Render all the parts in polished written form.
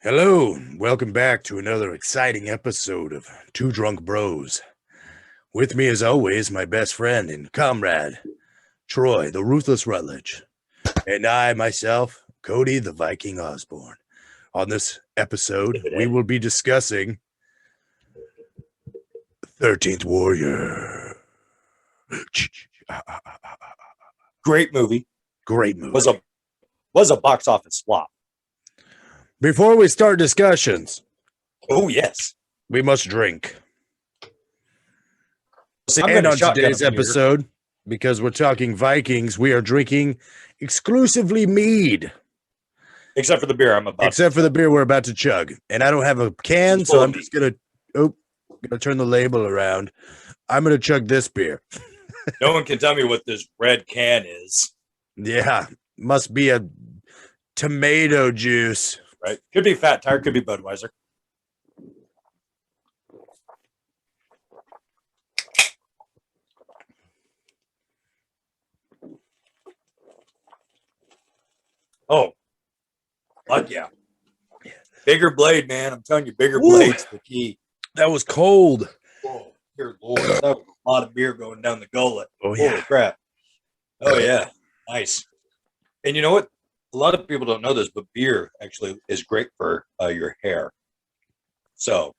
Hello, welcome back to another exciting episode of Two Drunk Bros. With me, as always, my best friend and comrade, Troy, the Ruthless Rutledge, and I, myself, Cody, the Viking Osborne. On this episode, we will be discussing 13th Warrior. Great movie. Great movie. Was a box office flop. Before we start discussions, oh yes, we must drink. See, and on today's episode, because we're talking Vikings, we are drinking exclusively mead. Except for the beer Except for the beer we're about to chug. And I don't have a can, so I'm just gonna turn the label around. I'm gonna chug this beer. No one can tell me what this red can is. Yeah, must be a tomato juice. Right? Could be Fat Tire, could be Budweiser. Oh, fuck yeah. Bigger blade, man. I'm telling you, bigger blade's the key. That was cold. Oh, dear Lord. That was a lot of beer going down the gullet. Oh, yeah. Holy crap. Oh, yeah. Nice. And you know what? A lot of people don't know this, but beer actually is great for your hair. So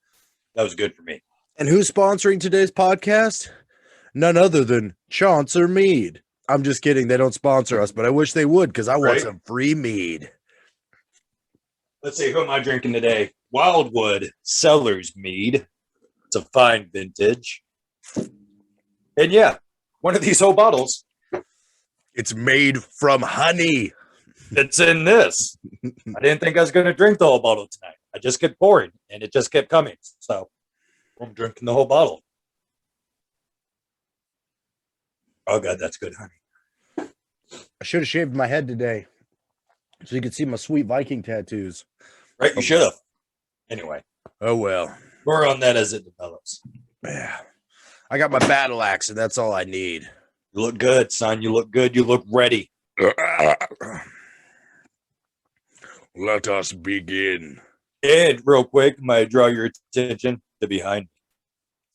that was good for me. And who's sponsoring today's podcast? None other than Chaucer Mead. I'm just kidding. They don't sponsor us, but I wish they would because I want some free mead. Let's see. Who am I drinking today? Wildwood Cellars Mead. It's a fine vintage. And yeah, one of these whole bottles. It's made from honey. It's in this. I didn't think I was going to drink the whole bottle tonight. I just kept pouring, and it just kept coming. So I'm drinking the whole bottle. Oh, God, that's good honey. I should have shaved my head today so you could see my sweet Viking tattoos. Right, you should have. Anyway. Oh, well. We're on that as it develops. Yeah. I got my battle axe, and that's all I need. You look good, son. You look good. You look ready. Let us begin. And real quick, might I draw your attention to behind me?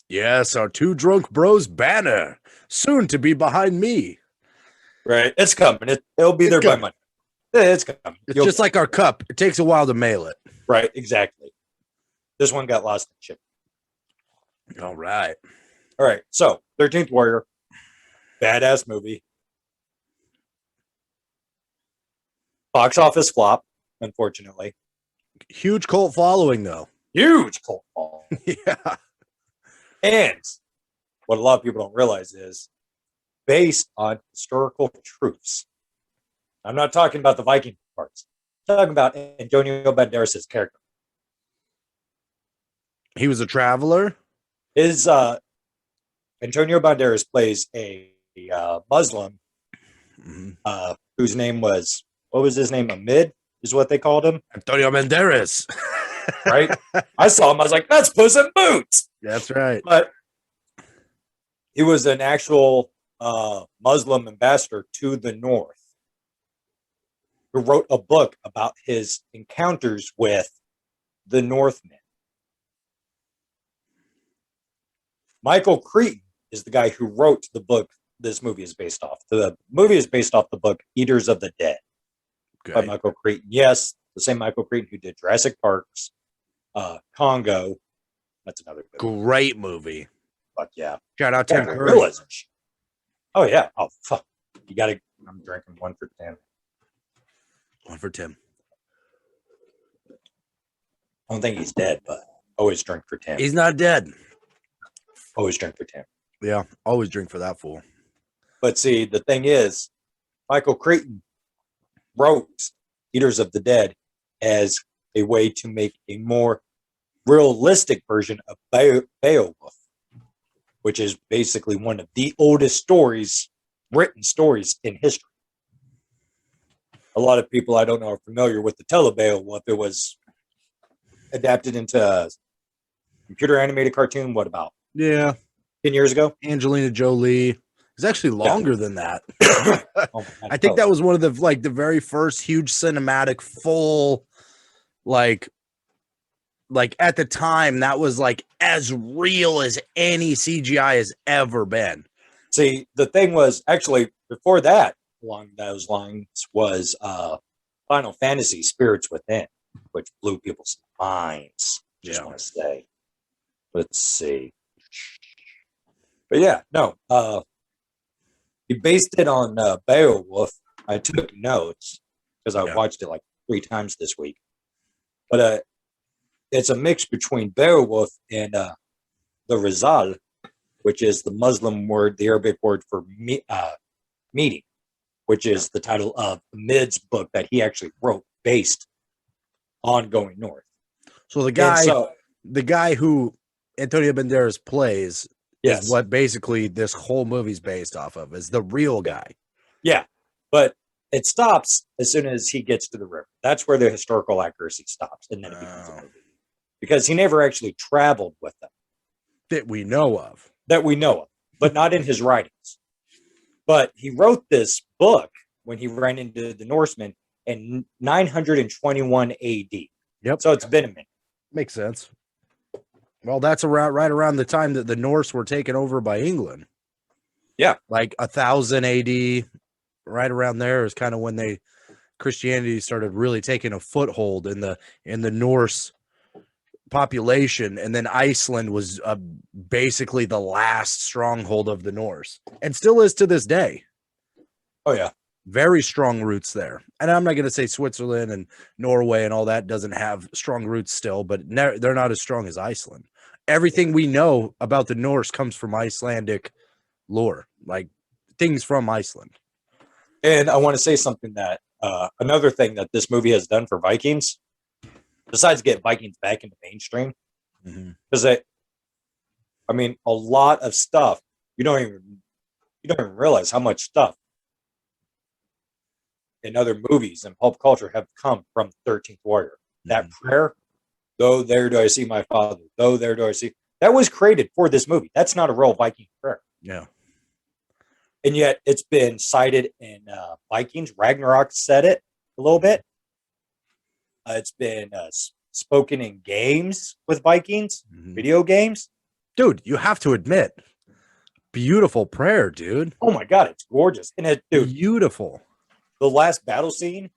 Yes, our Two Drunk Bros banner, soon to be behind me. Right, it's coming. It'll be there by Monday. It's coming. It's just like our cup. It takes a while to mail it. Right, exactly. This one got lost in shipping. All right. All right, so 13th Warrior, badass movie. Box office flop, unfortunately. Huge cult following, though. Huge cult following. Yeah. And what a lot of people don't realize is based on historical truths. I'm not talking about the Viking parts. I'm talking about Antonio Banderas' character. He was a traveler? His Antonio Banderas plays a Muslim whose name was, what was his name? Amid is what they called him. Antonio Banderas. Right? I saw him. I was like, that's Puss in Boots. That's right. But he was an actual Muslim ambassador to the North who wrote a book about his encounters with the Northmen. Michael Crichton is the guy who wrote the book this movie is based off. The movie is based off the book Eaters of the Dead by Michael Crichton. Yes, the same Michael Crichton who did Jurassic Parks, Congo. That's another good great movie. Fuck yeah. Shout out Tim Curry. Oh, yeah. Oh, fuck. You got to, I'm drinking one for Tim. One for Tim. I don't think he's dead, but always drink for Tim. He's not dead. Always drink for Tim. Yeah, always drink for that fool. But see, the thing is, Michael Crichton wrote Eaters of the Dead as a way to make a more realistic version of Beowulf, which is basically one of the oldest written stories in history. A lot of people I don't know are familiar with the Beowulf. It was adapted into a computer animated cartoon, what about? 10 years ago? Angelina Jolie. It was actually longer than that. Oh, I think that was one of the very first huge cinematic full like at the time, that was like as real as any CGI has ever been. See, the thing was actually before that, along those lines, was Final Fantasy Spirits Within, which blew people's minds. Just want to say. Let's see. But yeah, no. He based it on Beowulf. I took notes because I watched it like 3 times this week. But it's a mix between Beowulf and the Rizal, which is the Muslim word, the Arabic word for meeting, which is the title of Mid's book that he actually wrote based on going north. So the guy who Antonio Banderas plays is what basically this whole movie's based off of, is the real guy. Yeah, but it stops as soon as he gets to the river. That's where the historical accuracy stops, and then it becomes a movie. Because he never actually traveled with them. That we know of. But not in his writings. But he wrote this book when he ran into the Norsemen in 921 AD. Yep. So it's been a minute. Makes sense. Well, that's right around the time that the Norse were taken over by England. Yeah. Like 1000 AD, right around there is kind of when Christianity started really taking a foothold in the Norse population, and then Iceland was basically the last stronghold of the Norse, and still is to this day. Oh yeah, very strong roots there. And I'm not going to say Switzerland and Norway and all that doesn't have strong roots still, but they're not as strong as Iceland. Everything we know about the Norse comes from Icelandic lore, like things from Iceland. And I want to say something that another thing that this movie has done for Vikings, besides get Vikings back into mainstream, because a lot of stuff you don't even realize how much stuff in other movies and pulp culture have come from 13th Warrior. That prayer, though there do I see my father, though there do I see, that was created for this movie. That's not a real Viking prayer. Yeah. And yet it's been cited in Vikings. Ragnarok said it a little bit. It's been spoken in games with Vikings, video games. Dude, you have to admit, beautiful prayer, dude. Oh my God, it's gorgeous. And beautiful. The last battle scene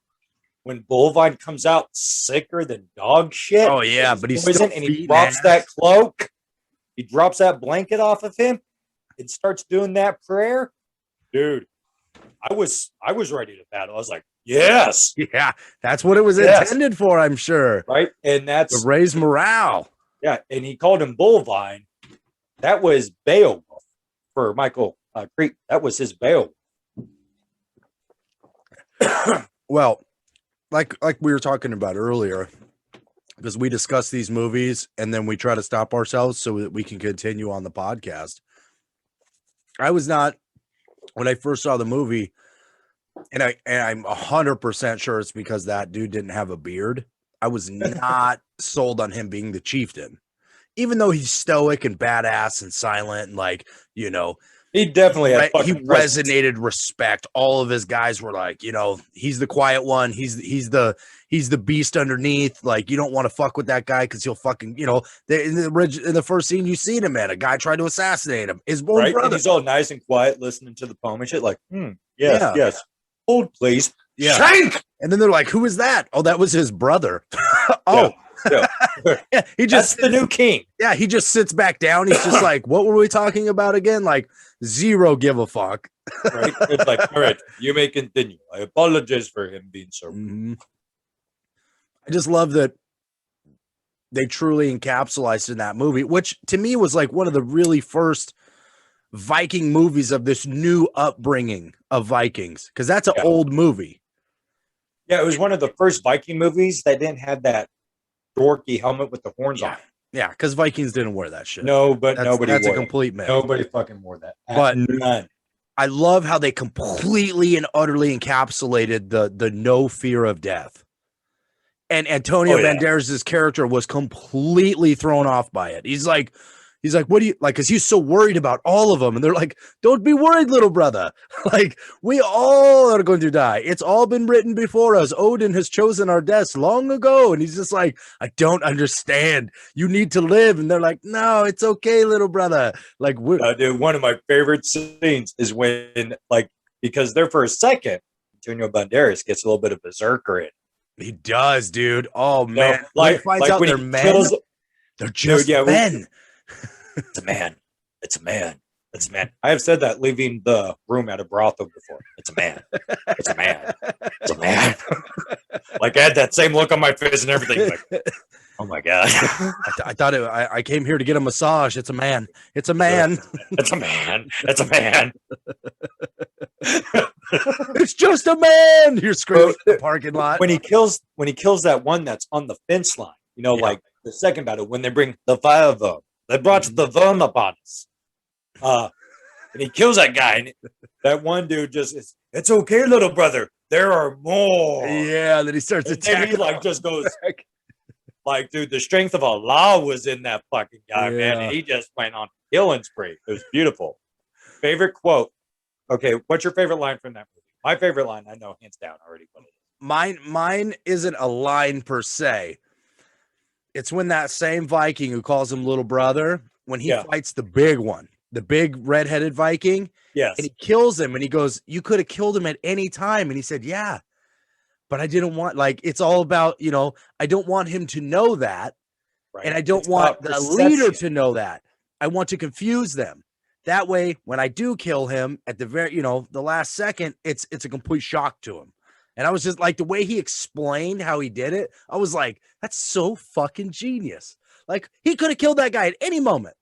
when Bullvine comes out sicker than dog shit. Oh yeah, but he's still and he drops that cloak. He drops that blanket off of him and starts doing that prayer. Dude, I was ready to battle. I was like, yes. Yeah, that's what it was intended for, I'm sure. Right? And that's to raise morale. Yeah, and he called him Bullvine. That was Beowulf for Michael Crichton. That was his Beowulf. Well, like we were talking about earlier, because we discuss these movies and then we try to stop ourselves so that we can continue on the podcast. I was not, when I first saw the movie, and I'm 100% sure it's because that dude didn't have a beard. I was not sold on him being the chieftain, even though he's stoic and badass and silent and like, you know, he definitely had he resonated respect. All of his guys were like, you know, he's the quiet one. He's the beast underneath. Like, you don't want to fuck with that guy because he'll fucking, you know, in the first scene you seen him, man, a guy tried to assassinate him. His own brother. And he's all nice and quiet, listening to the poem and shit. Like, yes. Hold, please. Yeah. Shank! And then they're like, who is that? Oh, that was his brother. Oh, yeah. Yeah, that's the new king. Yeah, he just sits back down. He's just like, what were we talking about again? Like, zero give a fuck. Right? It's like, all right, you may continue. I apologize for him being so rude. I just love that they truly encapsulated in that movie, which to me was like one of the really first Viking movies of this new upbringing of Vikings, because that's an old movie. Yeah, it was one of the first Viking movies that didn't have that dorky helmet with the horns on it. Yeah, because Vikings didn't wear that shit. No, but nobody that's wore a complete myth. Nobody fucking wore that. But none. I love how they completely and utterly encapsulated the no fear of death. And Antonio Banderas' character was completely thrown off by it. He's like, He's like, what do you like? Because he's so worried about all of them. And they're like, don't be worried, little brother. Like, we all are going to die. It's all been written before us. Odin has chosen our deaths long ago. And he's just like, I don't understand. You need to live. And they're like, no, it's okay, little brother. Like, dude, one of my favorite scenes is when, like, because there for a second, Antonio Banderas gets a little bit of berserker in. he does, dude. Oh, man. Like, when he finds like out when they're he men, kills, they're just dude, yeah, men. It's a man. It's a man. It's a man. I have said that leaving the room at a brothel before. It's a man. It's a man. It's a man. Like, I had that same look on my face and everything. Like, oh my God. I thought I came here to get a massage. It's a man. It's a man. It's a man. It's a man. It's just a man. You're screaming in the parking lot. When he kills that one that's on the fence line, you know, like the second battle, when they bring the fire verm, they brought the verm upon us. And he kills that guy, and that one dude just it's okay, little brother. There are more. Yeah, then he starts attacking. And he like just goes like, dude, the strength of Allah was in that fucking guy, man. And he just went on killing spree. It was beautiful. Favorite quote. Okay, what's your favorite line from that movie? My favorite line, I know hands down already what it is. Mine isn't a line per se. It's when that same Viking who calls him little brother, when he fights the big one, the big redheaded Viking. Yes. And he kills him and he goes, you could have killed him at any time. And he said, yeah, but I didn't want, like, it's all about, you know, I don't want him to know that. Right. And I don't want the leader to know that. I want to confuse them. That way, when I do kill him at the very, you know, the last second, it's a complete shock to him. And I was just like, the way he explained how he did it, I was like, that's so fucking genius. Like, he could have killed that guy at any moment,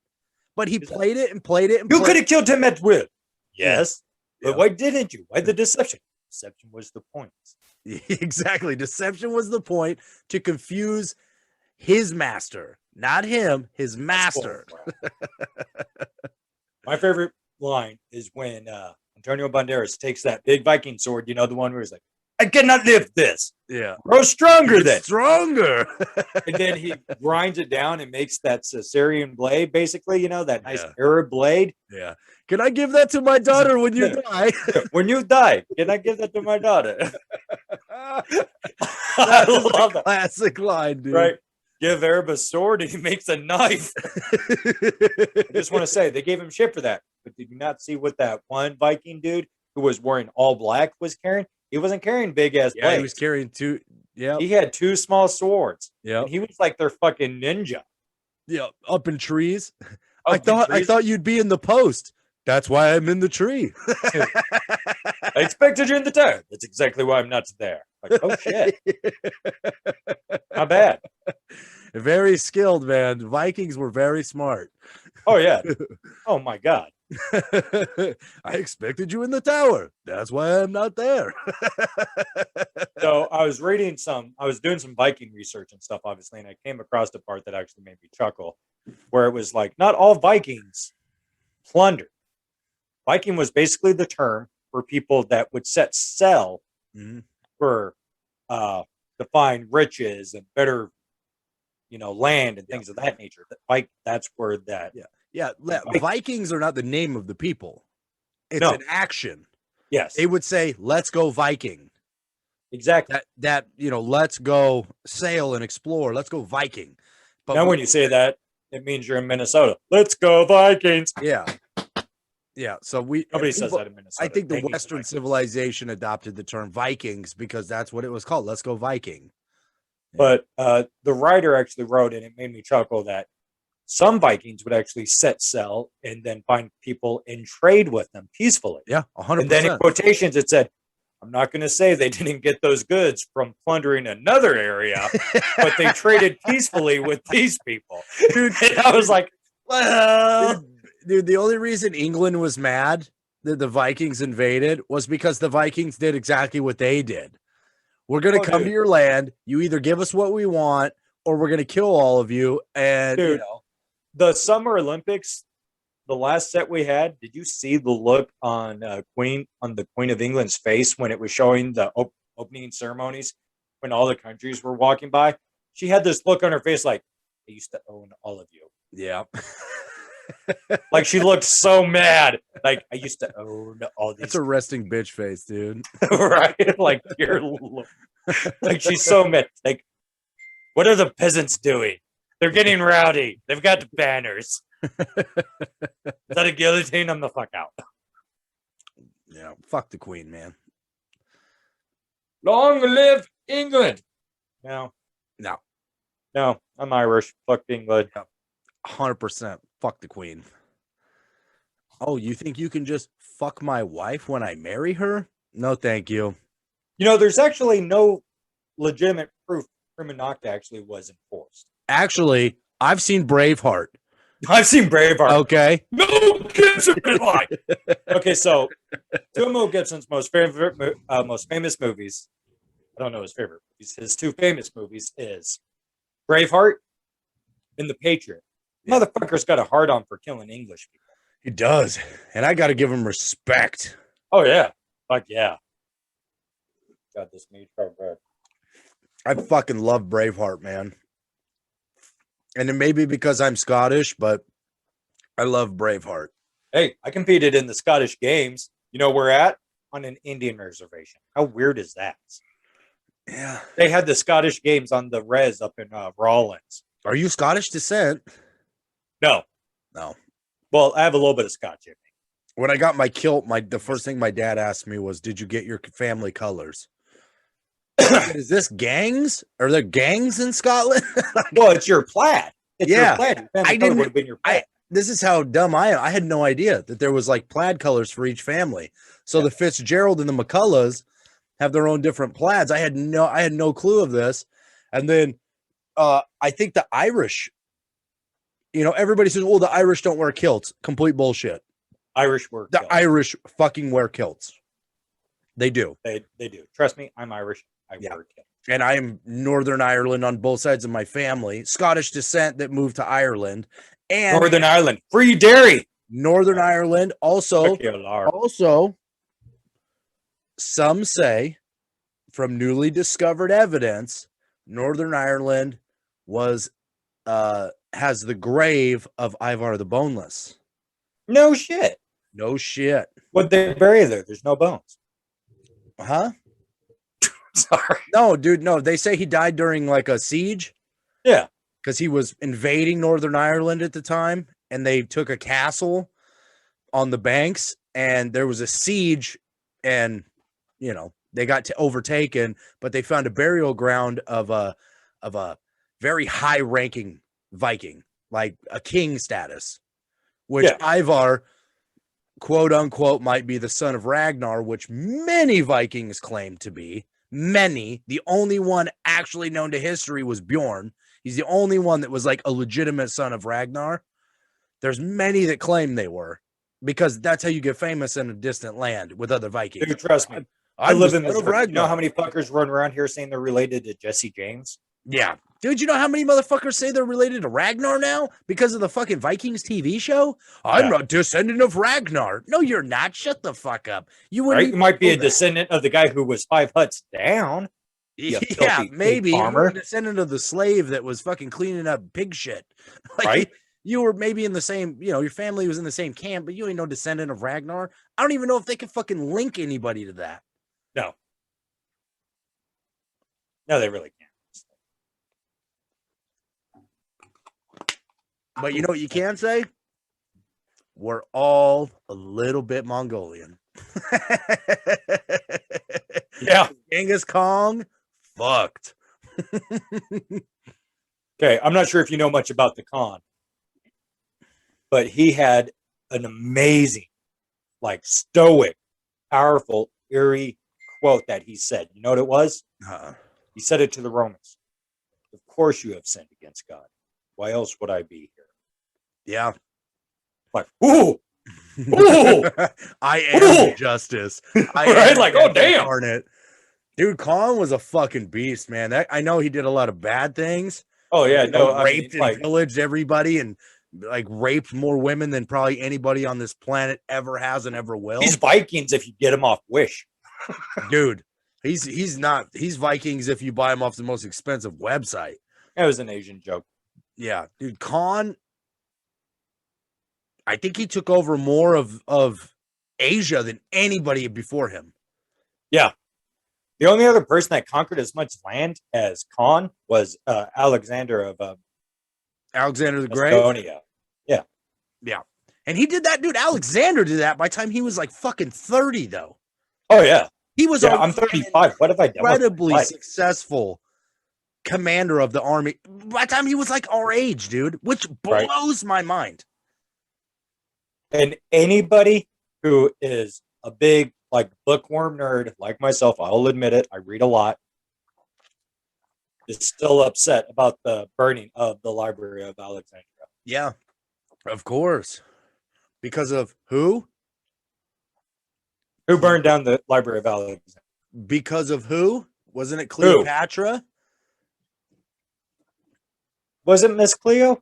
but he played it and played it. And you could have killed him at will. Yes. Yeah. But why didn't you? Why the deception? Deception was the point. Exactly. Deception was the point, to confuse his master, not him, his master. My favorite line is when Antonio Banderas takes that big Viking sword, you know, the one where he's like, I cannot lift this. Yeah. Grow stronger then. Stronger. And then he grinds it down and makes that Caesarean blade, basically, you know, that nice Arab blade. Yeah. Can I give that to my daughter when you die? When you die, can I give that to my daughter? I love that. Classic line, dude. Right. Give Arab a sword and he makes a knife. I just want to say, they gave him shit for that. But did you not see what that one Viking dude who was wearing all black was carrying? He wasn't carrying big ass blades. He was carrying two. Yeah. He had two small swords. Yeah. He was like their fucking ninja. Yeah. Up in trees. I thought you'd be in the post. That's why I'm in the tree. I expected you in the tower. That's exactly why I'm not there. Like, oh shit. Not bad. Very skilled, man. Vikings were very smart. Oh yeah. Oh my God. I expected you in the tower. That's why I'm not there. So I was doing some Viking research and stuff, obviously, and I came across the part that actually made me chuckle, where it was like, not all Vikings plundered. Viking was basically the term for people that would set sail for to find riches and better, you know, land and things of that nature. That's where that. Yeah. Vikings are not the name of the people. It's an action. Yes. They would say, let's go Viking. Exactly. That, you know, let's go sail and explore. Let's go Viking. But now when you say that, it means you're in Minnesota. Let's go Vikings. Yeah. Yeah. So nobody says that in Minnesota. I think the Western civilization adopted the term Vikings because that's what it was called. Let's go Viking. Yeah. But the writer actually wrote, and it made me chuckle, that some Vikings would actually set sail and then find people and trade with them peacefully. Yeah, 100%. And then in quotations, it said, I'm not going to say they didn't get those goods from plundering another area, but they traded peacefully with these people. Dude, and I was like, well. Dude, the only reason England was mad that the Vikings invaded was because the Vikings did exactly what they did. We're going to come to your land. You either give us what we want or we're going to kill all of you. And, dude, you know, the Summer Olympics, the last set we had, did you see the look on the Queen of England's face when it was showing the opening ceremonies when all the countries were walking by? She had this look on her face like, I used to own all of you. Yeah. Like she looked so mad. Like I used to own all these. That's a resting bitch face, dude. Right? Like you're like she's so mad. Like, what are the peasants doing? They're getting rowdy. They've got banners. Is that a guillotine? I'm the fuck out. Yeah, fuck the queen, man. Long live England. No. No. No, I'm Irish. Fuck England. 100%. Fuck the queen. Oh, you think you can just fuck my wife when I marry her? No, thank you. You know, there's actually no legitimate proof Prima Nocta actually was enforced. Actually, I've seen Braveheart. I've seen Braveheart. Okay. Mel Gibson been like. Okay, so two of Mel Gibson's most famous movies. I don't know his favorite movies. His two famous movies is Braveheart and The Patriot. Yeah. Motherfucker's got a hard on for killing English people. He does. And I got to give him respect. Oh, yeah. Fuck yeah. God, this meat so good. I fucking love Braveheart, man. And it may be because I'm Scottish, but I love Braveheart. Hey, I competed in the Scottish Games. You know where at? On an Indian reservation. How weird is that? Yeah. They had the Scottish Games on the res up in Rawlins. Are you Scottish descent? No. No. Well, I have a little bit of Scotch in me. When I got my kilt, the first thing my dad asked me was, "Did you get your family colors?" Is this gangs? Are there gangs in Scotland? Well, it's your plaid. It's your plaid. Your family color would have been your plaid. This is how dumb I am. I had no idea that there was like plaid colors for each family. So the Fitzgerald and the McCulloughs have their own different plaids. I had no clue of this. And then I think the Irish, everybody says, "Oh, the Irish don't wear kilts." Complete bullshit. Irish wear kilts. The Irish fucking wear kilts. They do. They do. Trust me, I'm Irish. I wear kilts. And I am Northern Ireland on both sides of my family. Scottish descent that moved to Ireland. And Northern Ireland. Free dairy. Northern Ireland. Also, some say from newly discovered evidence, Northern Ireland has the grave of Ivar the Boneless. No shit. No shit. What'd they bury there? There's no bones. Huh? Sorry. No, dude, no. They say he died during like a siege. Yeah. Because he was invading Northern Ireland at the time, and they took a castle on the banks, and there was a siege, and they got overtaken, but they found a burial ground of a very high-ranking Viking, like a king status, which Ivar, quote unquote, might be the son of Ragnar, which many Vikings claim to be. Many. The only one actually known to history was Bjorn. He's the only one that was like a legitimate son of Ragnar. There's many that claim they were, because that's how you get famous in a distant land with other Vikings. Dude, trust me. I live in Missouri. You know how many fuckers run around here saying they're related to Jesse James? Yeah. Dude, you know how many motherfuckers say they're related to Ragnar now because of the fucking Vikings TV show? I'm a descendant of Ragnar. No, you're not. Shut the fuck up. You might be a descendant of the guy who was 5 huts down. Yeah, maybe. You were a descendant of the slave that was fucking cleaning up pig shit. Right? You were maybe in the same, your family was in the same camp, but you ain't no descendant of Ragnar. I don't even know if they can fucking link anybody to that. No. No, they really can't. But you know what you can say? We're all a little bit Mongolian. Yeah. Genghis Khan, fucked. Okay, I'm not sure if you know much about the Khan, but he had an amazing, like, stoic, powerful, eerie quote that he said. You know what it was? He said it to the Romans. Of course you have sinned against God. Why else would I be here? Yeah. Like, ooh. Ooh. I am justice. Right? Like, oh, damn. It. Dude, Khan was a fucking beast, man. I know he did a lot of bad things. Oh, yeah. Raped and pillaged everybody and like raped more women than probably anybody on this planet ever has and ever will. He's Vikings if you get him off Wish. Dude, he's not. He's Vikings if you buy him off the most expensive website. That was an Asian joke. Yeah, dude, Khan. I think he took over more of Asia than anybody before him. Yeah. The only other person that conquered as much land as Khan was Alexander of Alexander the Great. Macedonia. Yeah. Yeah. And he did that, dude. Alexander did that by the time he was like fucking 30, though. Oh, yeah. He was I'm 35. What have I done? Incredibly successful commander of the army by the time he was like our age, dude, which blows my mind. And anybody who is a big like bookworm nerd like myself, I'll admit it, I read a lot, is still upset about the burning of the Library of Alexandria. Yeah, of course. Because of who? Who burned down the Library of Alexandria? Because of who? Wasn't it Cleopatra? Was it Miss Cleo?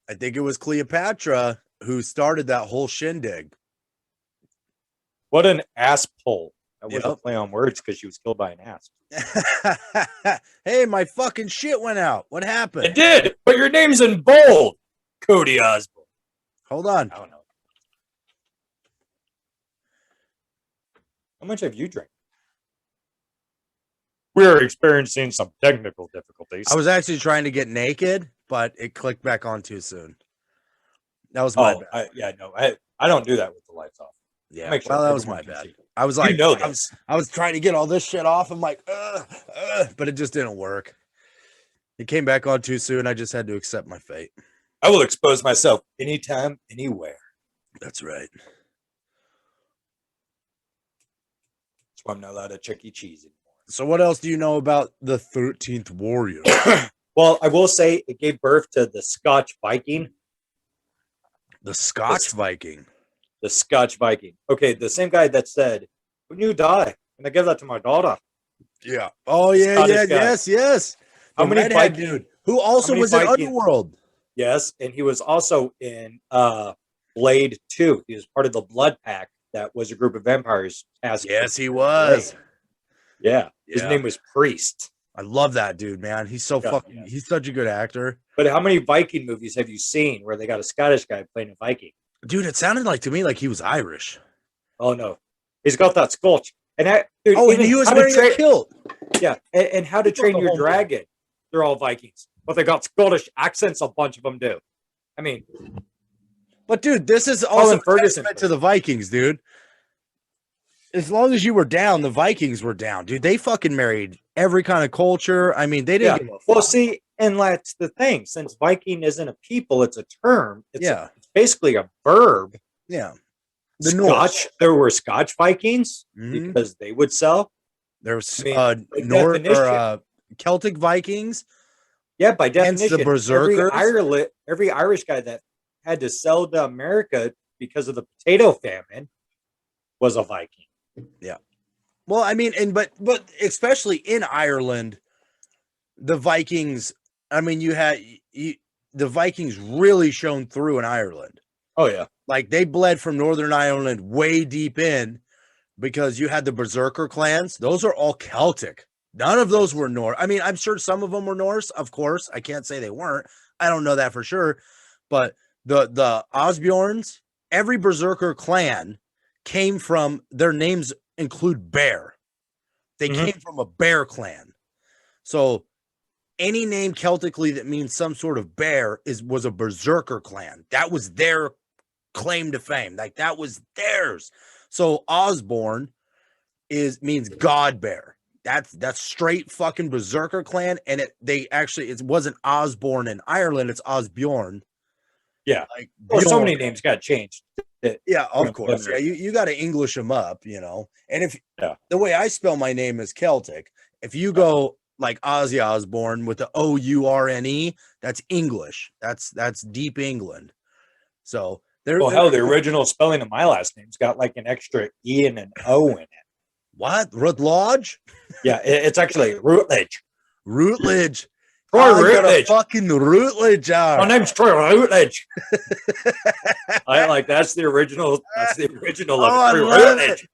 I think it was Cleopatra who started that whole shindig. What an ass pull. That was a play on words because she was killed by an ass. Hey, my fucking shit went out. What happened? It did, but your name's in bold, Cody Osborne. Hold on. I don't know. How much have you drank? We're experiencing some technical difficulties. I was actually trying to get naked, but it clicked back on too soon. That was my bad. I don't do that with the lights off. Yeah, well, that was my bad. I was like, I was trying to get all this shit off. I'm like, but it just didn't work. It came back on too soon. I just had to accept my fate. I will expose myself anytime, anywhere. That's right. That's why I'm not allowed at Chuck E. Cheese anymore. So what else do you know about the 13th warrior? Well, I will say it gave birth to the Scotch Viking. The Scotch Viking. The Scotch Viking. Okay, the same guy that said, when you die, and I give that to my daughter. Yeah. Oh, yeah, Scottish yeah, guy. yes. How many Vikings, dude, who also was in Underworld. Yes, and he was also in Blade 2. He was part of the Blood Pack that was a group of vampires. Yes, he was. Yeah. His name was Priest. I love that dude, man. He's so he's such a good actor. But how many Viking movies have you seen where they got a Scottish guy playing a Viking? Dude, it sounded like to me like he was Irish. Oh no, he's got that Scotch. And and he was wearing a kilt. Yeah, and How to Train Your Dragon. They're all Vikings, but they got Scottish accents. A bunch of them do. I mean, but dude, this is also Ferguson to the Vikings, dude. As long as you were down, the Vikings were down, dude. They fucking married every kind of culture. I mean, they didn't give a fuck. Well, see, and that's the thing. Since Viking isn't a people, it's a term. It's basically a verb. Yeah. The Scotch, there were Scotch Vikings because they would sell. There's Celtic Vikings. Yeah, by definition, the Berserkers. Every Irish guy that had to sell to America because of the potato famine was a Viking. Yeah. Well, I mean, but especially in Ireland, the Vikings, I mean, the Vikings really shone through in Ireland. Oh, yeah. Like, they bled from Northern Ireland way deep in because you had the Berserker clans. Those are all Celtic. None of those were Norse. I mean, I'm sure some of them were Norse, of course. I can't say they weren't. I don't know that for sure. But the Osbjorns, every Berserker clan came from, their names include bear. They came from a bear clan. So any name Celtically that means some sort of bear was a Berserker clan. That was their claim to fame. Like, that was theirs. So Osborne means God bear. That's straight fucking Berserker clan. And it wasn't Osborne in Ireland, it's Osbjorn. Yeah. Like, so many names got changed. Yeah, of course. Yeah, you got to English them up, you know. And if the way I spell my name is Celtic, if you go like Ozzy Osbourne with the Ourne, that's English. That's deep England. So the original spelling of my last name's got like an extra E and an O in it. What? Rutledge? Yeah, it's actually Routledge. Routledge. Troy Routledge. Fucking Routledge. My name's Troy Routledge. That's the original. That's the original of Troy Routledge.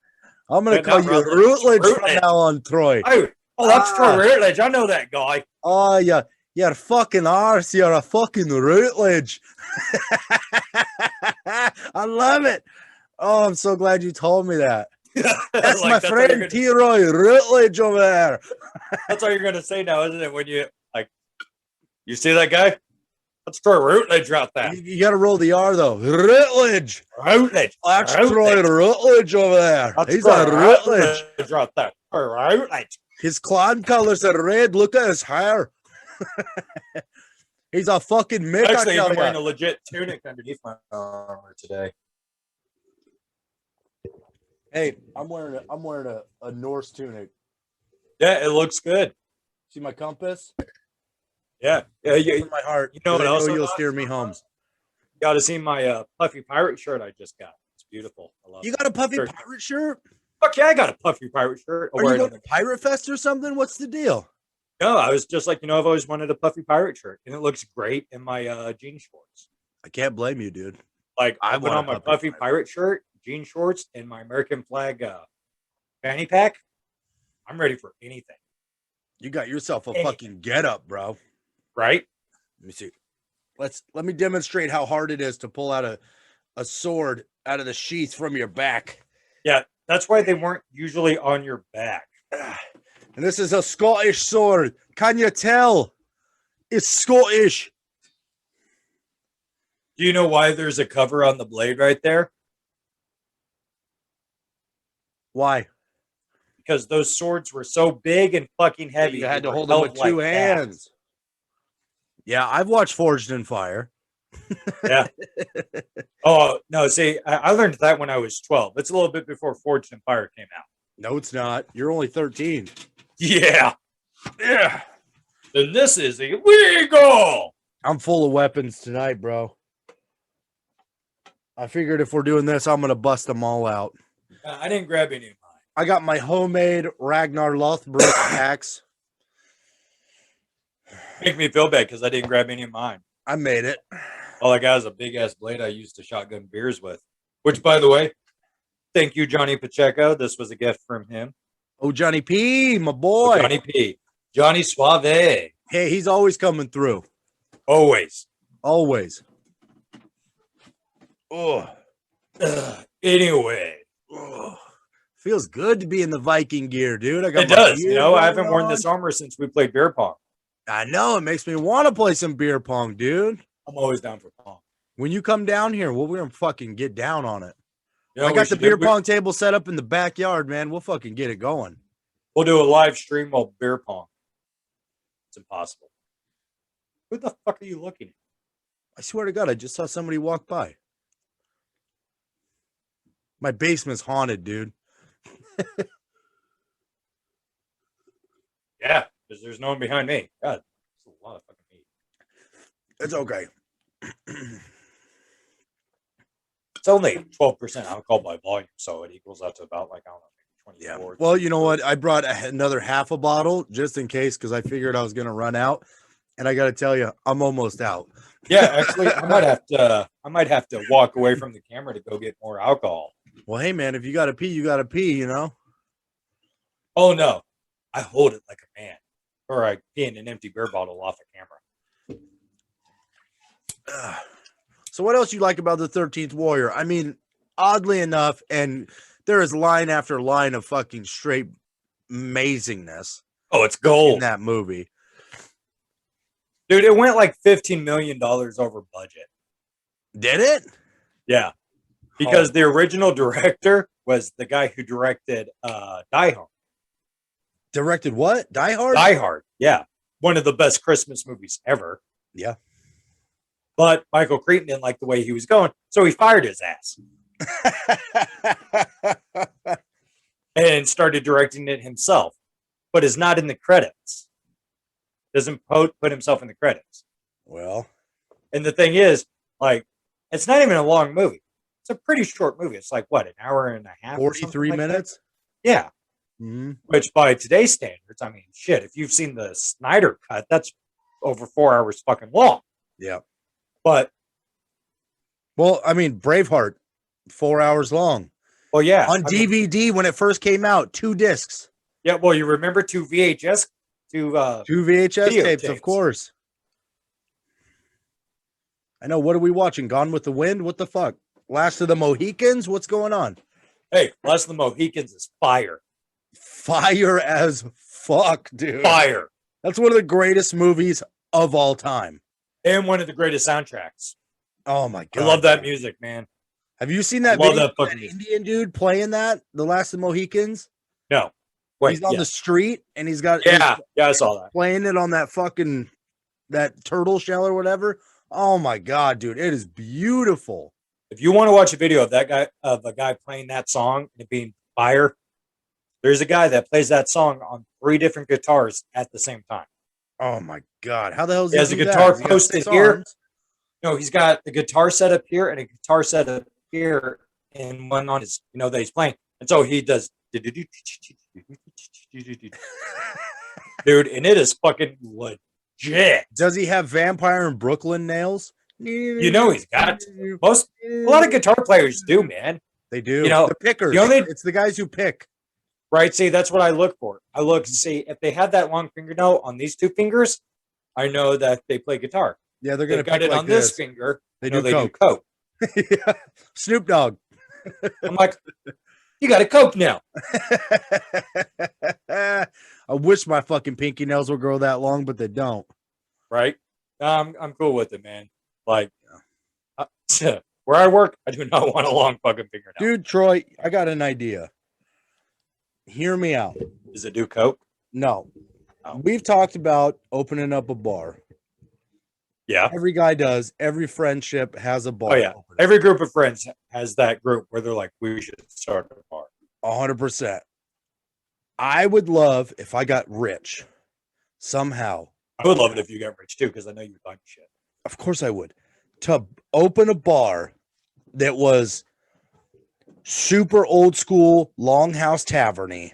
I'm gonna call you Routledge from now on, Troy. Oh, that's Troy Routledge. I know that guy. Oh, yeah. You're fucking arse. You're a fucking Routledge. I love it. Oh, I'm so glad you told me that. That's Like, my friend T-Roy Rutledge over there. That's all you're gonna say now, isn't it? When you like, you see that guy? That's Troy Rutledge out there. You got to roll the R though. Rutledge. Rutledge. That's Troy Rutledge over there. That's He's Troy a Rutledge. out there. Rutledge. His clan colors are red. Look at his hair. He's a fucking Mick. Actually, I'm wearing a legit tunic underneath my armor today. Hey, I'm wearing a Norse tunic. Yeah, it looks good. See my compass? Yeah. In my heart. You know what else? You'll steer me home. You got to see my puffy pirate shirt I just got. It's beautiful. I love it. You got a puffy pirate shirt? Fuck yeah, I got a puffy pirate shirt. Are you going to Pirate Fest or something? What's the deal? No, I was just like, I've always wanted a puffy pirate shirt, and it looks great in my jean shorts. I can't blame you, dude. Like, I put on my puffy pirate shirt, jean shorts, and my American flag fanny pack. I'm ready for anything. You got yourself a fucking get up, bro. Right? Let me see. Let me demonstrate how hard it is to pull out a sword out of the sheath from your back. Yeah, that's why they weren't usually on your back. And this is a Scottish sword. Can you tell? It's Scottish. Do you know why there's a cover on the blade right there? Why? Because those swords were so big and fucking heavy. You had to hold them with two hands. Yeah, I've watched Forged in Fire. Yeah. Oh, no, see, I learned that when I was 12. It's a little bit before Forged in Fire came out. No, it's not. You're only 13. Yeah. Yeah. Then this is illegal. I'm full of weapons tonight, bro. I figured if we're doing this, I'm going to bust them all out. I didn't grab any of mine. I got my homemade Ragnar Lothbrok axe. Make me feel bad because I didn't grab any of mine. I made it. All I got is a big-ass blade I used to shotgun beers with. Which, by the way, thank you, Johnny Pacheco. This was a gift from him. Oh, Johnny P, my boy. Oh, Johnny P. Johnny Suave. Hey, he's always coming through. Always. Always. Oh. Anyway. Oh. Feels good to be in the Viking gear, dude. It does. I haven't worn this armor since we played beer pong. I know. It makes me want to play some beer pong, dude. I'm always down for pong. When you come down here, we're going to fucking get down on it. I got the beer pong table set up in the backyard, man. We'll fucking get it going. We'll do a live stream while beer pong. It's impossible. Who the fuck are you looking at? I swear to God, I just saw somebody walk by. My basement's haunted, dude. Yeah, because there's no one behind me. God, that's a lot of fucking meat. It's okay. It's only 12% alcohol by volume, so it equals out to about, like, I don't know, maybe 24. Yeah. Well, you know what? I brought another half a bottle just in case because I figured I was going to run out. And I got to tell you, I'm almost out. Yeah, actually, I might have to walk away from the camera to go get more alcohol. Well, hey, man, if you got to pee, you got to pee, you know? Oh, no. I hold it like a man. Or I pee in an empty beer bottle off a camera. So what else you like about the 13th Warrior? I mean, oddly enough, and there is line after line of fucking straight amazingness. Oh, it's gold. In that movie. Dude, it went like $15 million over budget. Did it? Yeah. Because the original director was the guy who directed Die Hard. Directed what? Die Hard? Die Hard, yeah. One of the best Christmas movies ever. Yeah. But Michael Crichton didn't like the way he was going, so he fired his ass. And started directing it himself, but is not in the credits. Doesn't put himself in the credits. Well. And the thing is, like, it's not even a long movie. It's a pretty short movie. It's like, what, an hour and a half? 43 minutes? Yeah. Mm-hmm. Which by today's standards, I mean, shit, if you've seen the Snyder cut, that's over 4 hours fucking long. Yeah. But. Well, I mean, Braveheart, 4 hours long. Well, yeah. On DVD when it first came out, 2 discs. Yeah, well, you remember 2 VHS? 2 VHS tapes, of course. I know. What are we watching? Gone with the Wind? What the fuck? Last of the Mohicans? What's going on? Hey, Last of the Mohicans is fire. Fire as fuck, dude. Fire. That's one of the greatest movies of all time. And one of the greatest soundtracks. Oh my god. I love that music, man. Have you seen that love video that of fucking that music. Indian dude playing that? The Last of the Mohicans? No. Wait, He's on the street and he's got Yeah, I saw that. playing it on that fucking that turtle shell or whatever. Oh my god, dude. It is beautiful. If you want to watch a video of that guy, of a guy playing that song and it being fire, there's a guy that plays that song on 3 different guitars at the same time. Oh my god. How the hell is He he has a do guitar that? He's got posted 6 here. arms. No, he's got a guitar set up here and a guitar set up here and one on his, that he's playing. And so he does, dude, and it is fucking legit. Does he have vampire and Brooklyn nails? He's got a lot of guitar players do, man. They do. The pickers. It's the guys who pick. Right. See, that's what I look for. I look to see if they have that long fingernail on these 2 fingers. I know that they play guitar. Yeah, they're gonna got it like on this finger. They do coke. Yeah. Snoop Dogg. I'm like, you got a coke now. I wish my fucking pinky nails would grow that long, but they don't. Right. I'm cool with it, man. Like, where I work, I do not want a long fucking fingernail. Dude, Troy, I got an idea. Hear me out. Is it do coke? No. We've talked about opening up a bar. Yeah. Every guy does. Every friendship has a bar. Oh, yeah. Every group of friends has that group where they're like, we should start a bar. 100%. I would love if I got rich somehow. I would love it if you got rich too, because I know you like shit. Of course I would. To open a bar that was super old school, longhouse taverny,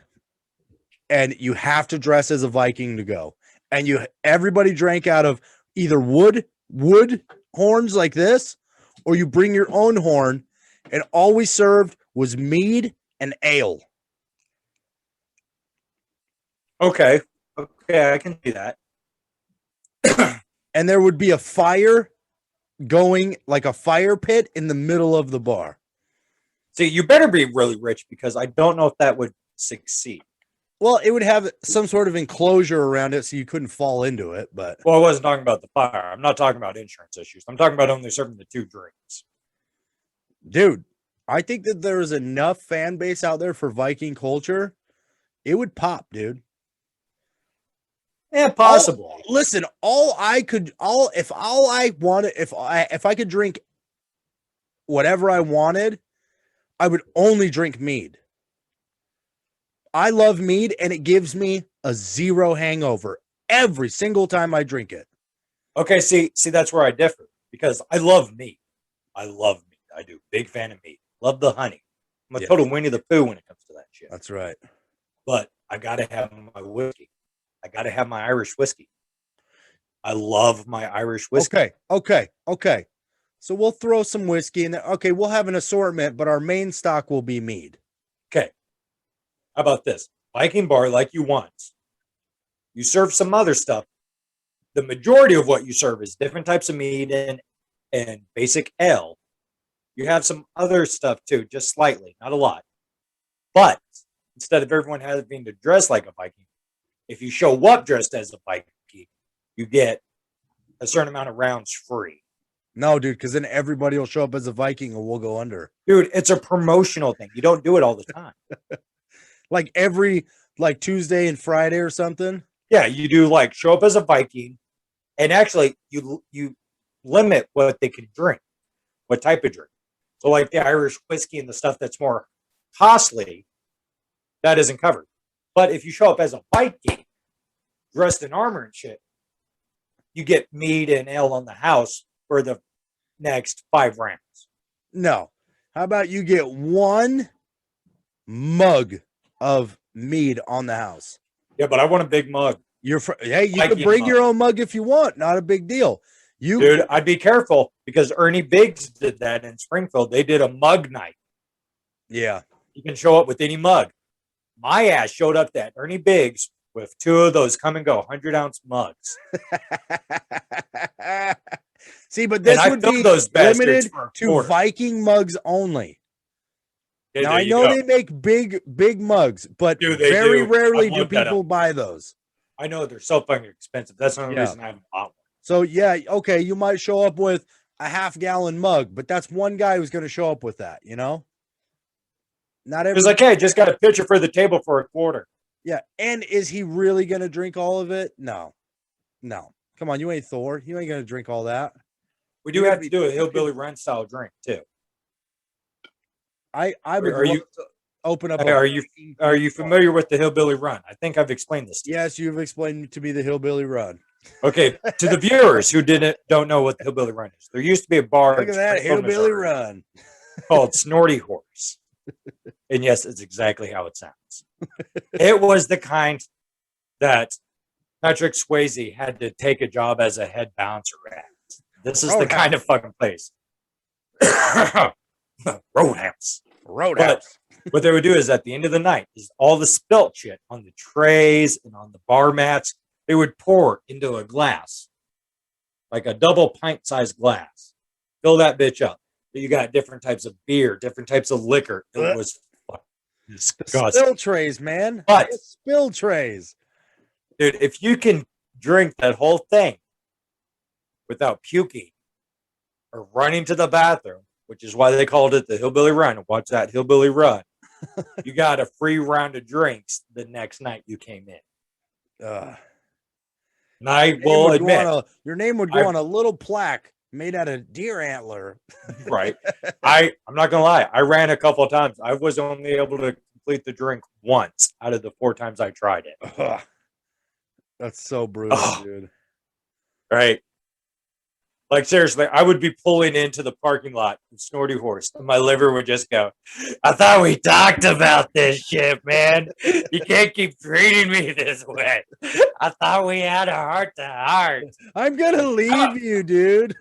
and you have to dress as a Viking to go. And everybody drank out of either wood horns like this, or you bring your own horn, and all we served was mead and ale. Okay, I can see that. And there would be a fire going, like a fire pit in the middle of the bar. See, you better be really rich, because I don't know if that would succeed. Well, it would have some sort of enclosure around it so you couldn't fall into it. But I wasn't talking about the fire. I'm not talking about insurance issues. I'm talking about only serving the 2 drinks. Dude, I think that there is enough fan base out there for Viking culture. It would pop, dude. Yeah, possible. Listen, if I could drink whatever I wanted, I would only drink mead. I love mead, and it gives me a 0 hangover every single time I drink it. Okay, see, that's where I differ, because I love mead. I do. Big fan of mead. Love the honey. I'm a total Winnie the Pooh when it comes to that shit. That's right. But I gotta have my whiskey. I gotta have my Irish whiskey. I love my Irish whiskey. Okay. So we'll throw some whiskey in there. Okay, we'll have an assortment, but our main stock will be mead. Okay. How about this? Viking bar like you want. You serve some other stuff. The majority of what you serve is different types of mead and basic ale. You have some other stuff too, just slightly, not a lot. But instead of everyone having to dress like a Viking, if you show up dressed as a Viking, you get a certain amount of rounds free. No, dude, because then everybody will show up as a Viking and we'll go under. Dude, it's a promotional thing. You don't do it all the time. Like every Tuesday and Friday or something. Yeah, you do show up as a Viking, and actually you limit what they can drink, what type of drink. So the Irish whiskey and the stuff that's more costly, that isn't covered. But if you show up as a Viking, dressed in armor and shit, you get mead and ale on the house for the next 5 rounds. No. How about you get 1 mug of mead on the house? Yeah, but I want a big mug. You can bring your own mug if you want. Not a big deal. Dude, I'd be careful, because Ernie Biggs did that in Springfield. They did a mug night. Yeah. You can show up with any mug. My ass showed up at Ernie Biggs with 2 of those come and go 100-ounce mugs. See, but this I would filled be those bastards limited for a to quarter. Viking mugs only. Okay, Now there I you know go. they make big mugs, but Do they very do? rarely I've do looked that people up. buy those. I know they're so fucking expensive. That's the only Yeah. reason I haven't bought one. So yeah, okay, you might show up with a half-gallon mug, but that's one guy who's going to show up with that, you know? Not It was every like, hey, just got a pitcher for the table for a quarter. Yeah, and is he really going to drink all of it? No. No. Come on, you ain't Thor. You ain't going to drink all that. We You're do gonna have to do a hillbilly run style drink too. I would Are love you to open up hey, a are you familiar with the hillbilly run? I think I've explained this to you. Yes, you've explained to me the hillbilly run. Okay, to the viewers who don't know what the hillbilly run is, there used to be a bar Look in at that Springfield, hillbilly Missouri run. called Snorty Horse. And yes, it's exactly how it sounds. It was the kind that Patrick Swayze had to take a job as a head bouncer at. This is the kind of fucking place. Roadhouse. Roadhouse. But what they would do is at the end of the night is all the spilt shit on the trays and on the bar mats, they would pour into a glass, like a double pint sized glass. Fill that bitch up. You got different types of beer, different types of liquor. It was disgusting. Spill trays, man. But Spill trays. dude, if you can drink that whole thing without puking or running to the bathroom, which is why they called it the hillbilly run. Watch that hillbilly run. You got a free round of drinks the next night you came in. And I will admit, your name would go on a little plaque made out of deer antler. Right. I'm not gonna lie. I ran a couple of times. I was only able to complete the drink once out of the 4 times I tried it. That's so brutal, dude. Right. Like seriously, I would be pulling into the parking lot of Snorty Horse, and my liver would just go, "I thought we talked about this shit, man. You can't keep treating me this way. I thought we had a heart to heart." I'm gonna leave you, dude.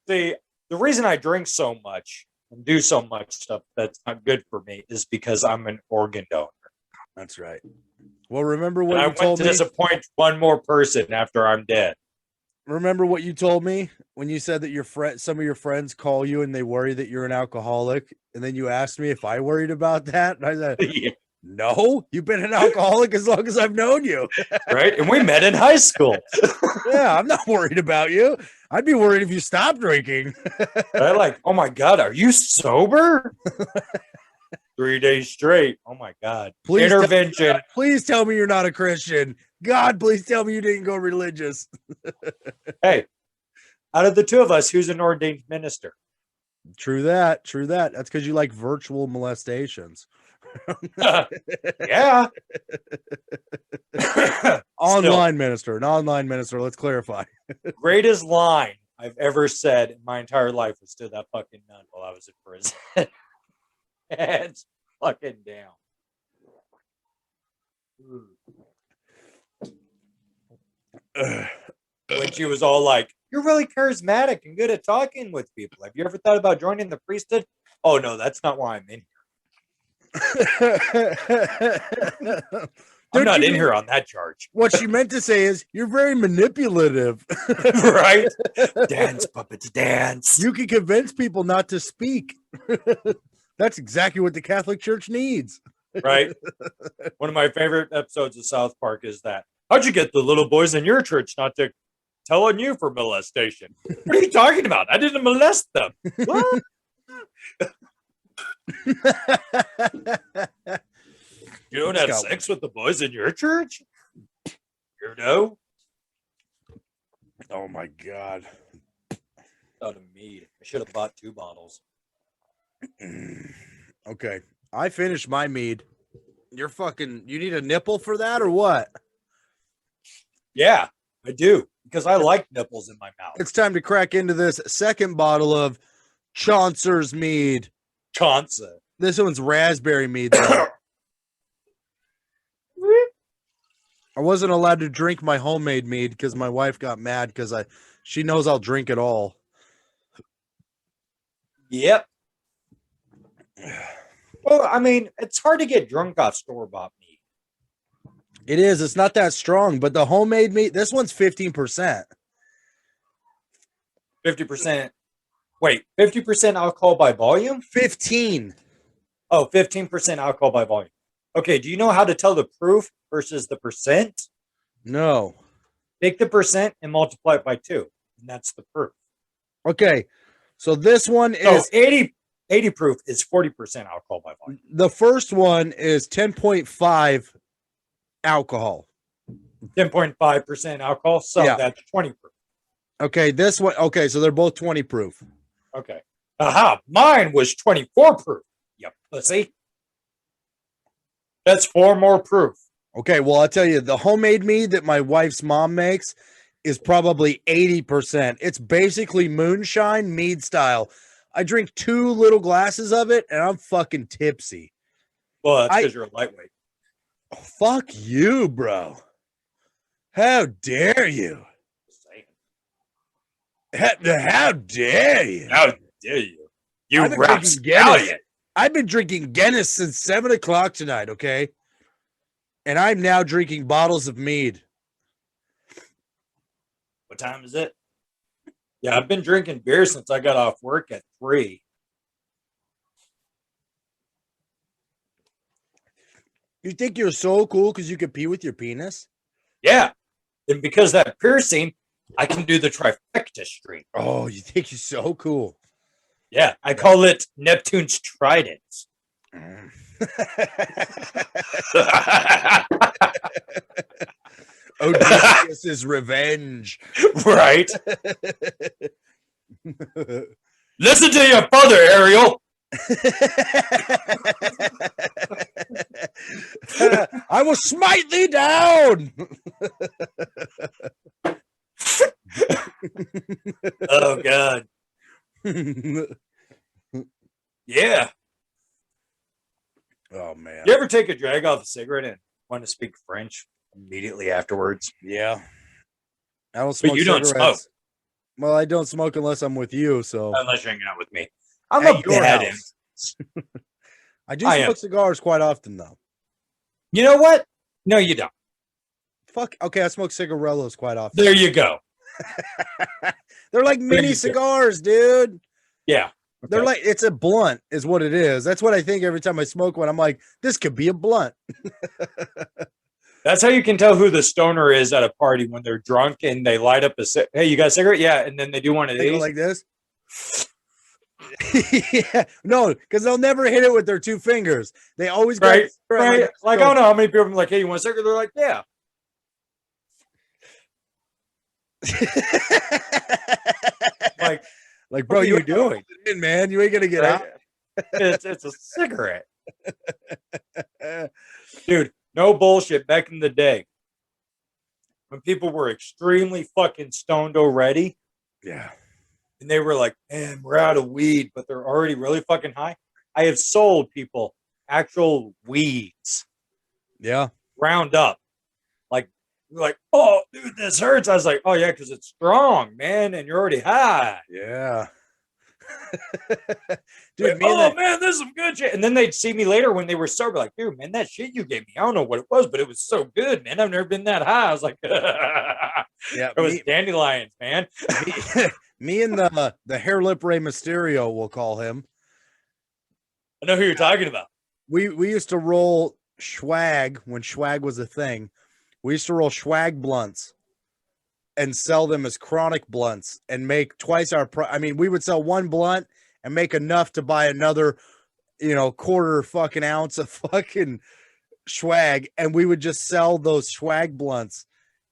See, the reason I drink so much and do so much stuff that's not good for me is because I'm an organ donor. That's right. Well, remember what I you told me? to disappoint one more person after I'm dead. Remember what you told me when you said that some of your friends call you and they worry that you're an alcoholic, and then you asked me if I worried about that, and I said, Yeah. "No, you've been an alcoholic as long as I've known you." Right? And we met in high school. Yeah, I'm not worried about you. I'd be worried if you stopped drinking. I'm like, oh my God, are you sober? 3 days straight. Oh my God. Please Intervention. Please tell me you're not a Christian. God, please tell me you didn't go religious. Hey, out of the 2 of us, who's an ordained minister? True that. True that. That's because you like virtual molestations. Yeah. Online minister, an online minister. Let's clarify. Greatest line I've ever said in my entire life was to that fucking nun while I was in prison. Hands fucking down. When she was all like, "You're really charismatic and good at talking with people. Have you ever thought about joining the priesthood?" Oh no, that's not why I'm in here. I'm not in here on that charge. What she meant to say is, you're very manipulative. Right? Dance, puppets, dance. You can convince people not to speak. That's exactly what the Catholic Church needs. Right? One of my favorite episodes of South Park is that, how'd you get the little boys in your church not to tell on you for molestation? What are you talking about? I didn't molest them. What? You don't have sex with the boys in your church? You know? Oh my God. Out of mead. I should have bought 2 bottles. Okay. I finished my mead. You need a nipple for that or what? Yeah, I do. Because I like nipples in my mouth. It's time to crack into this second bottle of Chaucer's mead. Chaucer. This one's raspberry mead, though. I wasn't allowed to drink my homemade mead because my wife got mad because she knows I'll drink it all. Yep. Well, I mean, it's hard to get drunk off store-bought meat. It is. It's not that strong, but the homemade meat, this one's 15%. 50%. Wait, 50% alcohol by volume? 15. Oh, 15% alcohol by volume. Okay, do you know how to tell the proof versus the percent? No. Take the percent and multiply it by 2, and that's the proof. Okay. So this one So is 80 proof is 40% alcohol by volume. the first one is 10.5 alcohol. 10.5% alcohol, so Yeah. that's 20 proof. Okay, this one. Okay, so they're both 20 proof. Okay. Aha, mine was 24 proof. Yep. Let's see. That's 4 more proof. Okay, well, I'll tell you, the homemade mead that my wife's mom makes is probably 80%. It's basically moonshine mead style. I drink 2 little glasses of it and I'm fucking tipsy. Well, that's because you're a lightweight. Fuck you, bro. How dare you? How dare you? How dare you? You I've been rapscallion. I've been drinking Guinness since 7 o'clock tonight, okay? And I'm now drinking bottles of mead. What time is it? Yeah, I've been drinking beer since I got off work at 3. You think you're so cool because you can pee with your penis? Yeah. And because that piercing, I can do the trifecta stream. Oh, you think you're so cool. Yeah, I call it Neptune's Trident. Odysseus' revenge. Right. Listen to your father, Ariel. I will smite thee down. Oh, God. Yeah. Oh, man. You ever take a drag off a cigarette and want to speak French immediately afterwards? Yeah. I don't smoke But you don't cigarettes. smoke. Well, I don't smoke unless I'm with you, so. Unless you're hanging out with me. I'm At a your bad house. I do I smoke am. cigars quite often, though. You know what? No, you don't. Fuck. Okay, I smoke cigarillos quite often. There you go. They're like mini you go. cigars, dude. Yeah. They're Okay. like, it's a blunt, is what it is. That's what I think every time I smoke one. I'm like, this could be a blunt. That's how you can tell who the stoner is at a party when they're drunk and they light up hey, you got a cigarette? Yeah. And then they do one of They go these. like this. Yeah, no, because they'll never hit it with their 2 fingers. They always go Right. Right. Like, I don't know how many people are like, hey, you want a cigarette? They're like, yeah. Like, bro, what are you doing? hold it in, man. You ain't gonna get Right? out. It's a cigarette. Dude, no bullshit. Back in the day, when people were extremely fucking stoned already, Yeah. and they were like, man, we're out of weed, but they're already really fucking high. I have sold people actual weeds, Yeah. round up. Like, oh, dude, this hurts. I was like, oh, yeah, because it's strong, man, and you're already high. Yeah. Dude, Like, man, this is some good shit. And then they'd see me later when they were sober, like, dude, man, that shit you gave me, I don't know what it was, but it was so good, man. I've never been that high. I was like, yeah, it was dandelions, man. me and the hair lip Rey Mysterio, we'll call him. I know who you're talking about. We used to roll swag when swag was a thing. We used to roll swag blunts and sell them as chronic blunts and make twice our price. I mean, we would sell 1 blunt and make enough to buy another, quarter fucking ounce of fucking swag. And we would just sell those swag blunts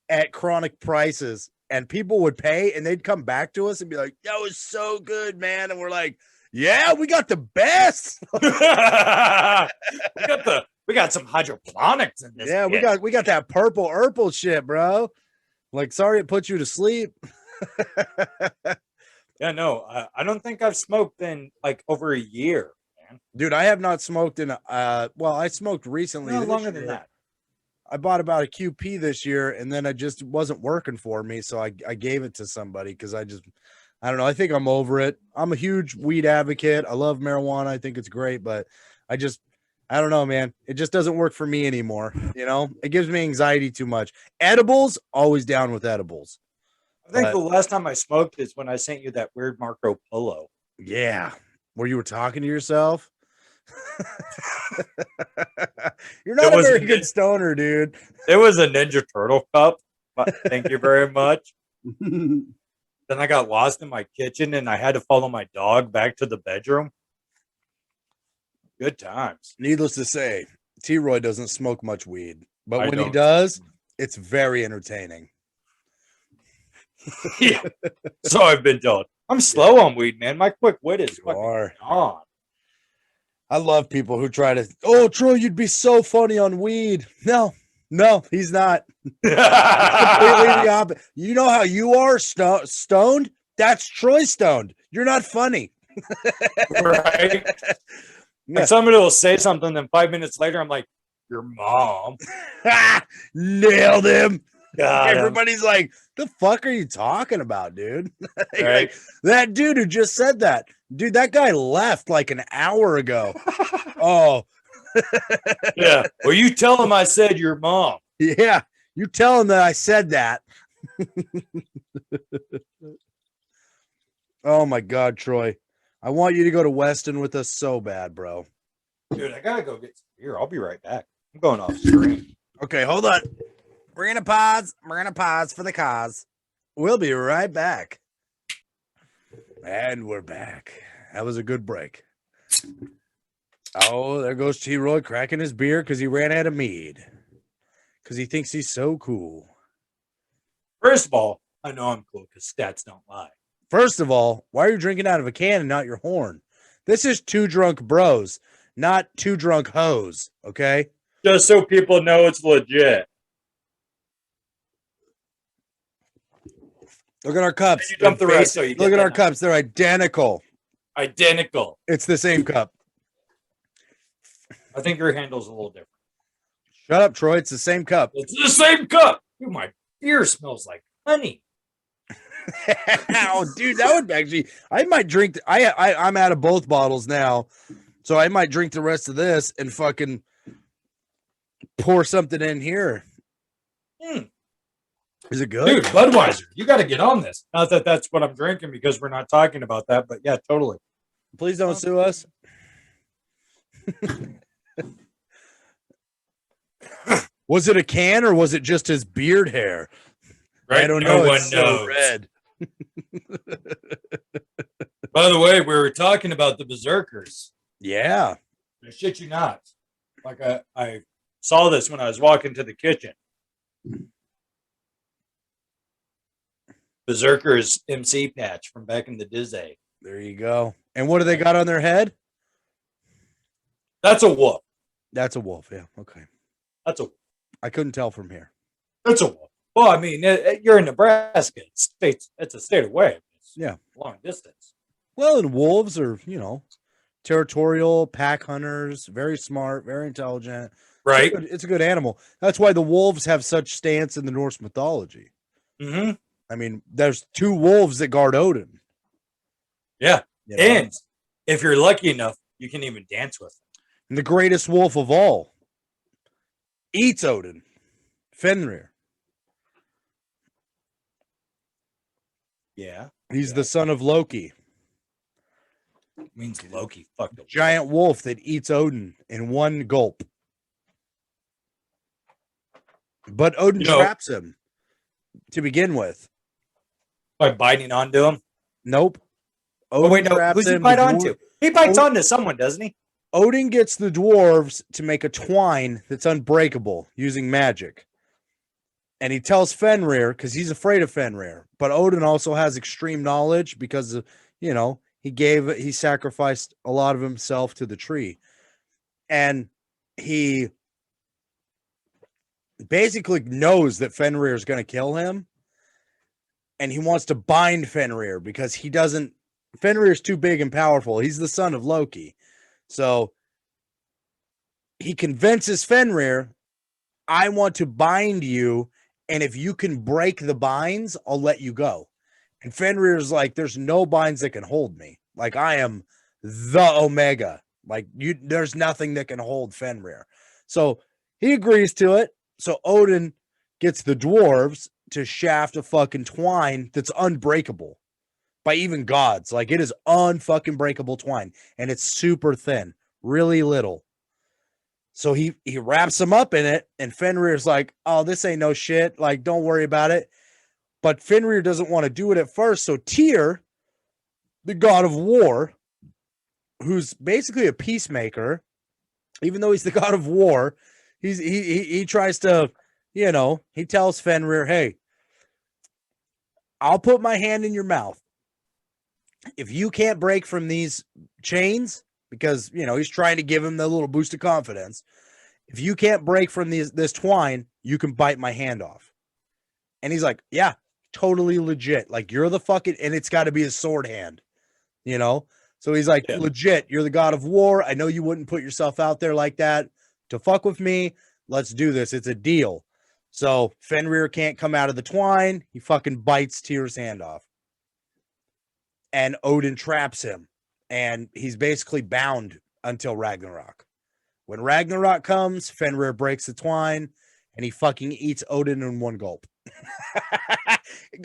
at chronic prices. And people would pay and they'd come back to us and be like, that was so good, man. And we're like, yeah, we got the best. we got some hydroponics in this. Yeah, shit. we got that purple shit, bro. Like, sorry it put you to sleep. Yeah, no, I don't think I've smoked in like over a year, man. Dude, I have not smoked in I smoked recently. No longer than that. I bought about a QP this year and then it just wasn't working for me, so I gave it to somebody because I don't know, I think I'm over it. I'm a huge weed advocate. I love marijuana. I think it's great, but I don't know, man. It just doesn't work for me anymore. It gives me anxiety too much. Edibles, always down with edibles. I think the last time I smoked is when I sent you that weird Marco Polo. Yeah. Where you were talking to yourself? You're not a very good stoner, dude. It was a Ninja Turtle cup. Thank you very much. Then I got lost in my kitchen and I had to follow my dog back to the bedroom. Good times. Needless to say, T-Roy doesn't smoke much weed, but when he don't. does, it's very entertaining. Yeah. So I've been told. I'm slow on weed, man. My quick wit is You fucking are. gone. I love people who try to, oh, Troy, you'd be so funny on weed. No, he's not. Completely the opposite. You know how you are stoned? That's Troy stoned. You're not funny. Right? Yeah. Like somebody will say something, then 5 minutes later, I'm like, your mom. Nailed him. Got him. Everybody's like, the fuck are you talking about, dude? Right? Like, that dude who just said that, dude, that guy left like an hour ago. Oh, Yeah. Well, you tell him I said your mom. yeah. You tell him that I said that. Oh my God, Troy. I want you to go to Weston with us so bad, bro. Dude, I gotta go get some beer. I'll be right back. I'm going off screen. Okay, hold on. We're gonna pause for the cause. We'll be right back. And we're back. That was a good break. Oh, there goes T-Roy cracking his beer because he ran out of mead. Because he thinks he's so cool. First of all, I know I'm cool because stats don't lie. First of all, why are you drinking out of a can and not your horn? This is Two Drunk Bros, not Two Drunk Hoes, okay? Just so people know it's legit. Look at our cups. You dump the rest so you Look at our cups. They're identical. Identical. It's the same cup. I think your handle's a little different. Shut up, Troy. It's the same cup. It's the same cup. Dude, my beer smells like honey. Oh, dude, that would actually. I might drink. I'm out of both bottles now, so I might drink the rest of this and fucking pour something in here. Is it good, dude? Budweiser, you got to get on this. Not that that's what I'm drinking because we're not talking about that, but yeah, totally. Please don't sue us. Was it a can or was it just his beard hair? Right? I don't know. No one it's knows. So red. By the way, we were talking about the berserkers. Yeah. I shit you not. Like I saw this when I was walking to the kitchen. Berserkers MC patch from back in the Disney. There you go. And what do they got on their head? That's a wolf. That's a wolf. Yeah. Okay. That's a wolf. I couldn't tell from here. That's a wolf. Well, I mean, you're in Nebraska. It's a state away. It's long distance. Well, and wolves are, territorial pack hunters, very smart, very intelligent. Right. It's a good animal. That's why the wolves have such stance in the Norse mythology. Mm-hmm. I mean, there's 2 wolves that guard Odin. Yeah. And if you're lucky enough, you can even dance with them. And the greatest wolf of all eats Odin, Fenrir. Yeah. He's the son of Loki. Means Loki fucked a giant wolf that eats Odin in one gulp. But Odin traps him to begin with. By biting onto him? Nope. Odin traps who's him. He bite onto? He bites onto someone, doesn't he? Odin gets the dwarves to make a twine that's unbreakable using magic. And he tells Fenrir, because he's afraid of Fenrir, but Odin also has extreme knowledge because of, he sacrificed a lot of himself to the tree. And he basically knows that Fenrir is going to kill him. And he wants to bind Fenrir because Fenrir is too big and powerful. He's the son of Loki. So he convinces Fenrir, I want to bind you. And if you can break the binds, I'll let you go. And Fenrir's like, there's no binds that can hold me. Like, I am the Omega. Like, there's nothing that can hold Fenrir. So he agrees to it. So Odin gets the dwarves to shaft a fucking twine that's unbreakable by even gods. Like, it is unfucking breakable twine, and it's super thin, really little. So he wraps him up in it, and Fenrir's like, oh, this ain't no shit. Like, don't worry about it. But Fenrir doesn't want to do it at first. So Tyr, the god of war, who's basically a peacemaker, even though he's the god of war, he tries to, he tells Fenrir, hey, I'll put my hand in your mouth. If you can't break from these chains, because, he's trying to give him the little boost of confidence. If you can't break from this twine, you can bite my hand off. And he's like, yeah, totally legit. Like, you're the fucking, and it's got to be his sword hand, So he's like, legit, you're the god of war. I know you wouldn't put yourself out there like that to fuck with me. Let's do this. It's a deal. So Fenrir can't come out of the twine. He fucking bites Tyr's hand off. And Odin traps him. And he's basically bound until Ragnarok. When Ragnarok comes, Fenrir breaks the twine and he fucking eats Odin in one gulp.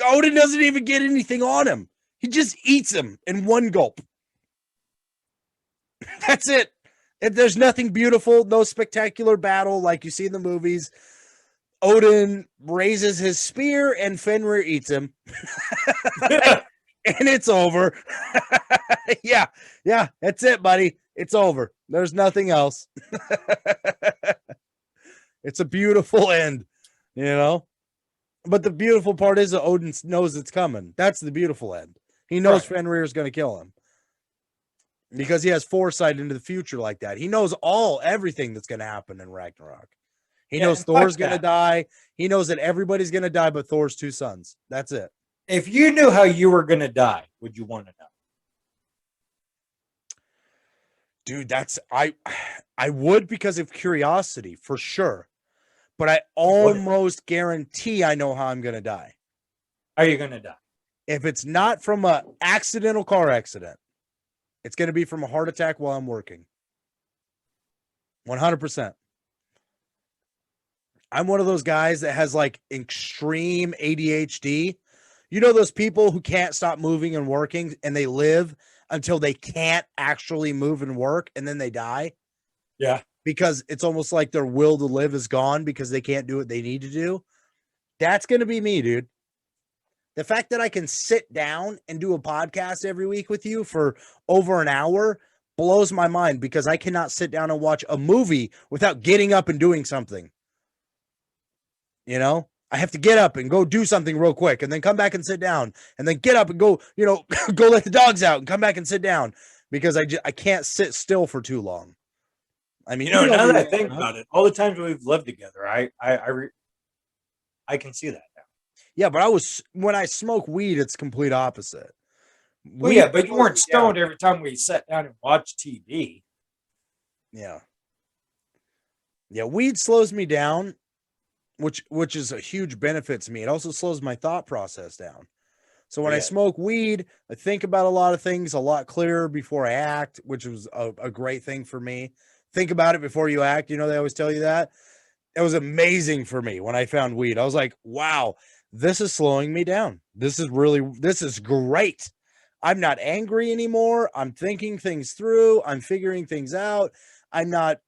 Odin doesn't even get anything on him. He just eats him in one gulp. That's it. There's nothing beautiful, no spectacular battle like you see in the movies. Odin raises his spear and Fenrir eats him. And it's over. Yeah, that's it, buddy. It's over. There's nothing else. It's a beautiful end, But the beautiful part is that Odin knows it's coming. That's the beautiful end. He knows Fenrir is going to kill him because he has foresight into the future like that. He knows everything that's going to happen in Ragnarok. He knows Thor's going to die. He knows that everybody's going to die but Thor's two sons. That's it. If you knew how you were going to die, would you want to know? Dude, I would because of curiosity, for sure. But I almost guarantee I know how I'm going to die. How are you going to die? If it's not from an accidental car accident, it's going to be from a heart attack while I'm working. 100%. I'm one of those guys that has like extreme ADHD. You know those people who can't stop moving and working and they live until they can't actually move and work and then they die? Yeah. Because it's almost like their will to live is gone because they can't do what they need to do. That's going to be me, dude. The fact that I can sit down and do a podcast every week with you for over an hour blows my mind because I cannot sit down and watch a movie without getting up and doing something. I have to get up and go do something real quick and then come back and sit down and then get up and go, go let the dogs out and come back and sit down because I can't sit still for too long. I mean, now that I think about it, all the times we've lived together, I can see that now. Yeah, but when I smoke weed, it's complete opposite. Well, yeah, but you weren't stoned every time we sat down and watched TV. Yeah. Yeah, weed slows me down, which is a huge benefit to me. It also slows my thought process down. So when I smoke weed, I think about a lot of things a lot clearer before I act, which was a great thing for me. Think about it before you act. They always tell you that. It was amazing for me when I found weed. I was like, wow, this is slowing me down. This is great. I'm not angry anymore. I'm thinking things through. I'm figuring things out. I'm not,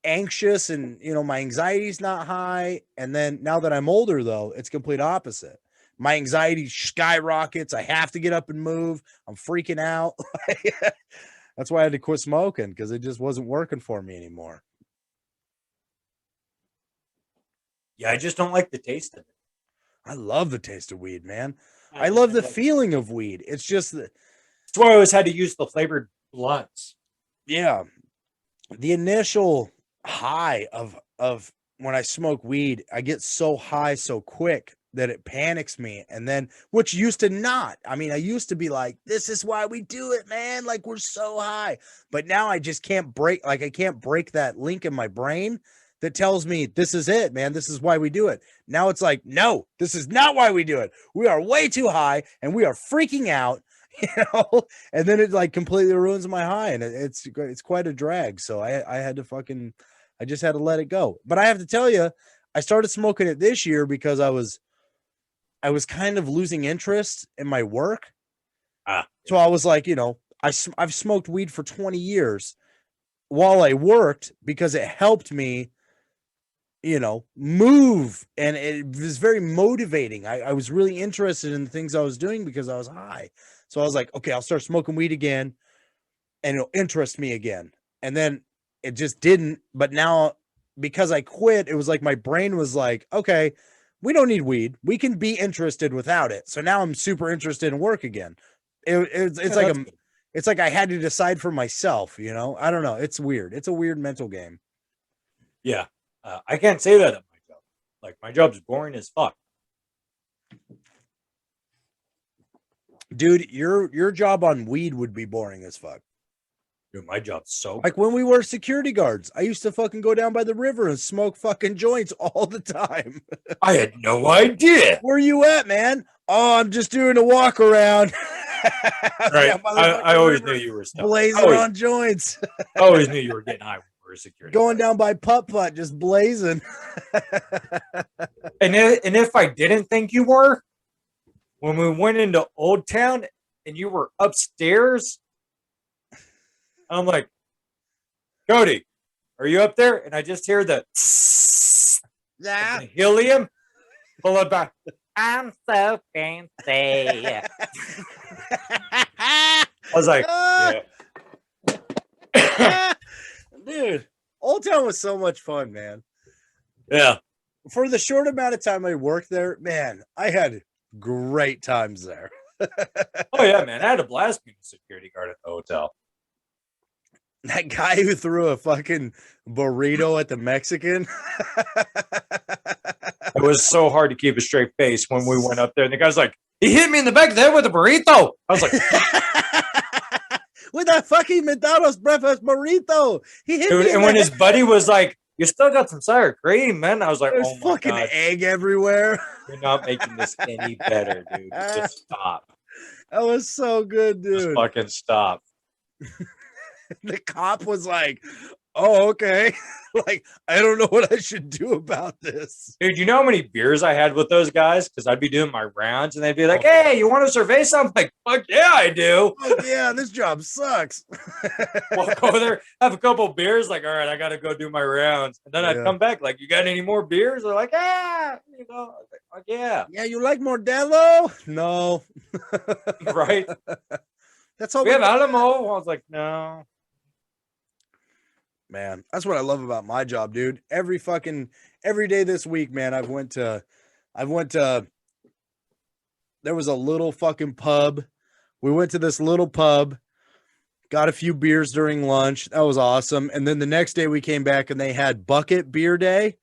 anxious and, my anxiety's not high. And then now that I'm older, though, it's complete opposite. My anxiety skyrockets. I have to get up and move. I'm freaking out. That's why I had to quit smoking because it just wasn't working for me anymore. Yeah, I just don't like the taste of it. I love the taste of weed, man. I love the feeling of weed. It's just that's why I always had to use the flavored blunts. Yeah. The initial high of when I smoke weed, I get so high so quick that it panics me. And then, which used to not. I mean, I used to be like, this is why we do it, man. Like, we're so high. But now I just can't break that link in my brain that tells me this is it, man. This is why we do it. Now it's like, no, this is not why we do it. We are way too high and we are freaking out, and then it like completely ruins my high. And it's quite a drag. So I just had to let it go. But I have to tell you, I started smoking it this year because I was kind of losing interest in my work. So I was like, I've smoked weed for 20 years while I worked because it helped me, move. And it was very motivating. I was really interested in the things I was doing because I was high. So I was like, okay, I'll start smoking weed again and it'll interest me again. And then it just didn't. But now, because I quit, it was like my brain was like, okay, we don't need weed. We can be interested without it. So now I'm super interested in work again. It's like it's like I had to decide for myself, I don't know. It's weird. It's a weird mental game. Yeah. I can't say that at my job. Like, my job's boring as fuck. Dude, your job on weed would be boring as fuck. Dude, my job's so like when we were security guards, I used to fucking go down by the river and smoke fucking joints all the time. I had no idea. Where you at, man? Oh, I'm just doing a walk around. Right. I always knew you were stuck. Blazing on joints. I always knew you were getting high when we were security. Going down by putt-putt, just blazing. And if I didn't think you were, when we went into Old Town and you were upstairs, I'm like, Cody, are you up there? And I just hear the helium followed by, I'm so fancy. I was like, yeah. Dude, Old Town was so much fun, man. Yeah. For the short amount of time I worked there, man, I had great times there. Oh, yeah, man. I had a blast being a security guard at the hotel. That guy who threw a fucking burrito at the Mexican. It was so hard to keep a straight face when we went up there. And the guy's like, he hit me in the back of the head with a burrito. I was like, with a fucking McDonald's breakfast burrito. He hit me. And when his buddy was like, you still got some sour cream, man. I was like, there's oh my fucking God. egg everywhere. You're not making this any better, dude. Just stop. That was so good, dude. Just fucking stop. The cop was like, oh, okay. Like, I don't know what I should do about this. Dude, you know how many beers I had with those guys? Because I'd be doing my rounds and they'd be like, hey, you want to survey something? Like, fuck yeah, I do. Oh, yeah, this job sucks. Walk over there, have a couple beers, like, all right, I got to go do my rounds. And then I'd come back, like, you got any more beers? They're like, like, yeah. Yeah, you like Modelo? No. Right? That's all we have Alamo. I was like, no. Man, that's what I love about my job, dude. Every day this week, man, I've went to there was a little fucking pub. We went to this little pub, got a few beers during lunch. That was awesome. And then the next day we came back and they had bucket beer day.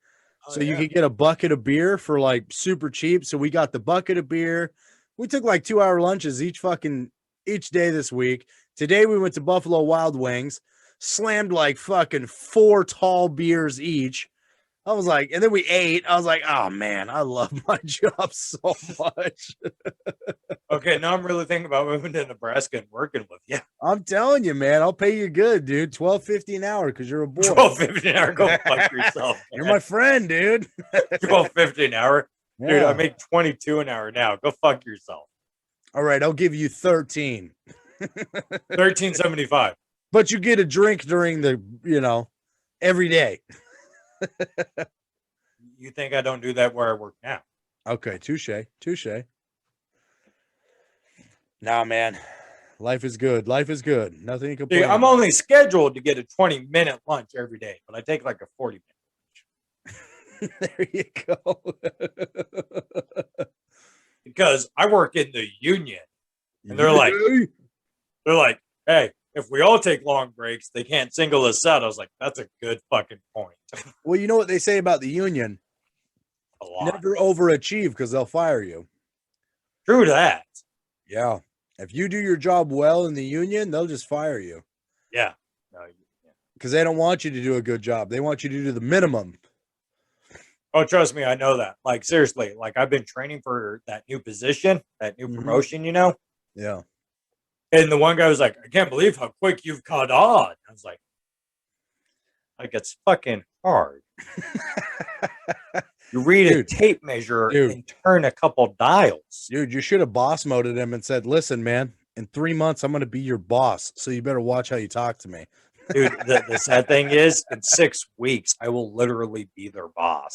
So you could get a bucket of beer for like super cheap. So we got the bucket of beer. We took like 2-hour lunches each day this week. Today we went to Buffalo Wild Wings. Slammed like fucking 4 tall beers each. I was like, and then we ate. I was like, oh man, I love my job so much. Okay, now I'm really thinking about moving to Nebraska and working with you. I'm telling you, man, I'll pay you good, dude. $12.50 an hour because you're a boy. $12.50 an hour. Go fuck yourself. Man. You're my friend, dude. $12.50 an hour. Yeah. Dude, I make $22 an hour now. Go fuck yourself. All right, I'll give you 13. $13.75. But you get a drink during the, every day. You think I don't do that where I work now? Okay, touche. Nah, man. Life is good. Nothing to complain I'm about. only scheduled to get a 20-minute lunch every day, but I take like a 40-minute lunch. There you go. Because I work in the union. And they're like, hey, if we all take long breaks, they can't single us out. I was like, that's a good fucking point. Well, you know what they say about the union? A lot. Never overachieve because they'll fire you. True that. Yeah. If you do your job well in the union, they'll just fire you. Yeah. Because they don't want you to do a good job. They want you to do the minimum. Oh, trust me, I know that. Like, seriously, like I've been training for that new position, that new promotion, Yeah. And the one guy was like, I can't believe how quick you've caught on. I was like it's fucking hard. You read a Dude. tape measure Dude. and turn a couple dials. Dude, you should have boss moded him and said, listen, man, in 3 months, I'm going to be your boss. So you better watch how you talk to me. Dude, the sad thing is, in 6 weeks, I will literally be their boss.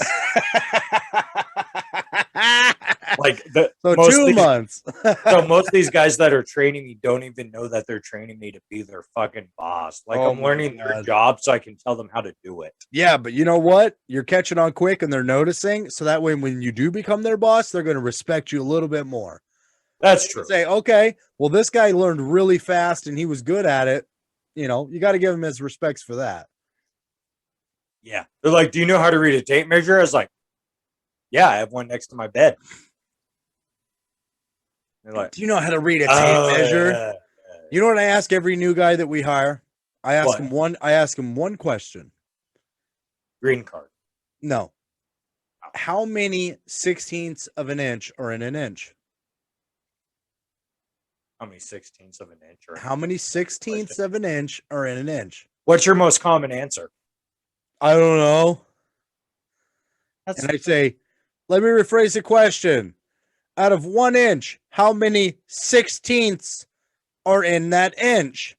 Like so most 2 months. so most of these guys that are training me don't even know that they're training me to be their fucking boss. Like Oh I'm my learning their God. job so I can tell them how to do it. Yeah, but you know what? You're catching on quick and they're noticing. So that way, when you do become their boss, they're going to respect you a little bit more. That's true. Say, okay, well, this guy learned really fast and he was good at it. You know, you got to give him his respects for that. Yeah. They're like, do you know how to read a tape measure? I was like, yeah, I have one next to my bed. They're like, do you know how to read a tape measure? Yeah. You know what I ask every new guy that we hire? I ask What? him one question. Green card. No. How many 16ths of an inch are in an inch? How many 16ths of an inch? How many 16ths of an inch are in an inch? What's your most common answer? I don't know. And I say, let me rephrase the question. Out of 1 inch, how many 16ths are in that inch?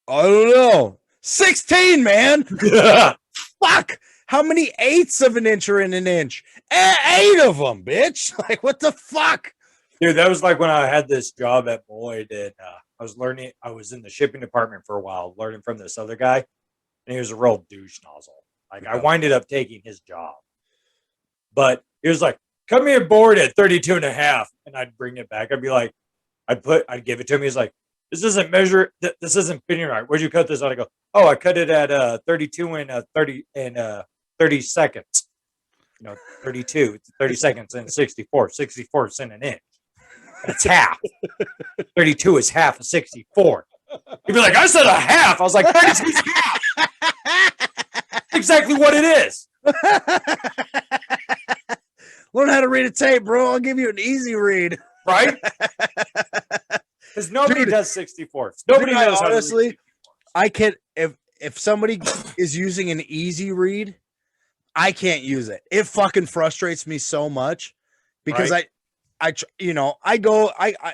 I don't know. 16, man. Fuck. How many eighths of an inch are in an inch? 8 of them, bitch. Like, what the fuck? Dude, that was like when I had this job at Boyd and I was learning. I was in the shipping department for a while, learning from this other guy, and he was a real douche nozzle. Like I winded up taking his job, but he was like, "Come here, board at 32 and a half," and I'd bring it back. I'd be like, I'd give it to him. He's like, "This isn't measure. This isn't fitting right. Where'd you cut this?" I go, "Oh, I cut it at 32 and 30 seconds. 32, 30 seconds and 64. 64 in an inch. It's half. 32 is half of 64." He'd be like, "I said a half." I was like, "That's half." Exactly what it is. Learn how to read a tape, bro. I'll give you an easy read. Right? Because nobody does 64. Nobody knows honestly, how to read. I can if somebody is using an easy read, I can't use it. It fucking frustrates me so much because Right? I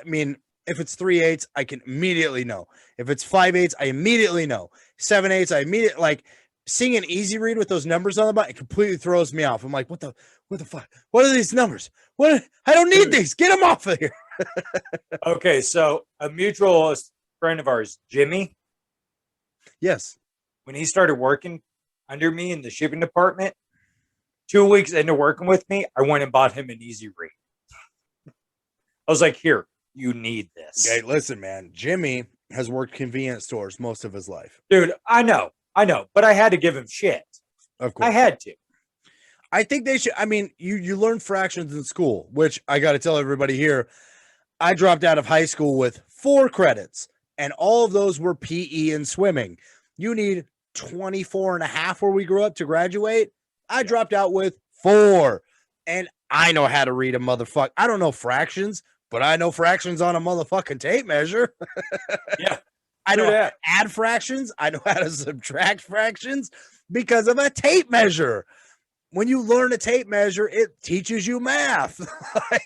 mean, if it's 3/8, I can immediately know. If it's 5/8, I immediately know. 7/8, I immediately like seeing an easy read with those numbers on the bottom. It completely throws me off. I'm like, what the fuck? What are these numbers? What? I don't need these. Get them off of here. Okay, so a mutual friend of ours, Jimmy, Yes. when he started working under me in the shipping department, 2 weeks into working with me, I went and bought him an easy read. I was like, "Here, you need this." Okay, listen, man. Jimmy has worked convenience stores most of his life. Dude, I know, but I had to give him shit. Of course. I had to. I think they should. I mean, you learn fractions in school, which I got to tell everybody here. I dropped out of high school with 4 credits, and all of those were PE and swimming. You need 24 and a half where we grew up to graduate. I dropped out with 4, and I know how to read a motherfucker. I don't know fractions, but I know fractions on a motherfucking tape measure. Yeah. I know how to add fractions. I know how to subtract fractions because of a tape measure. When you learn a tape measure, it teaches you math.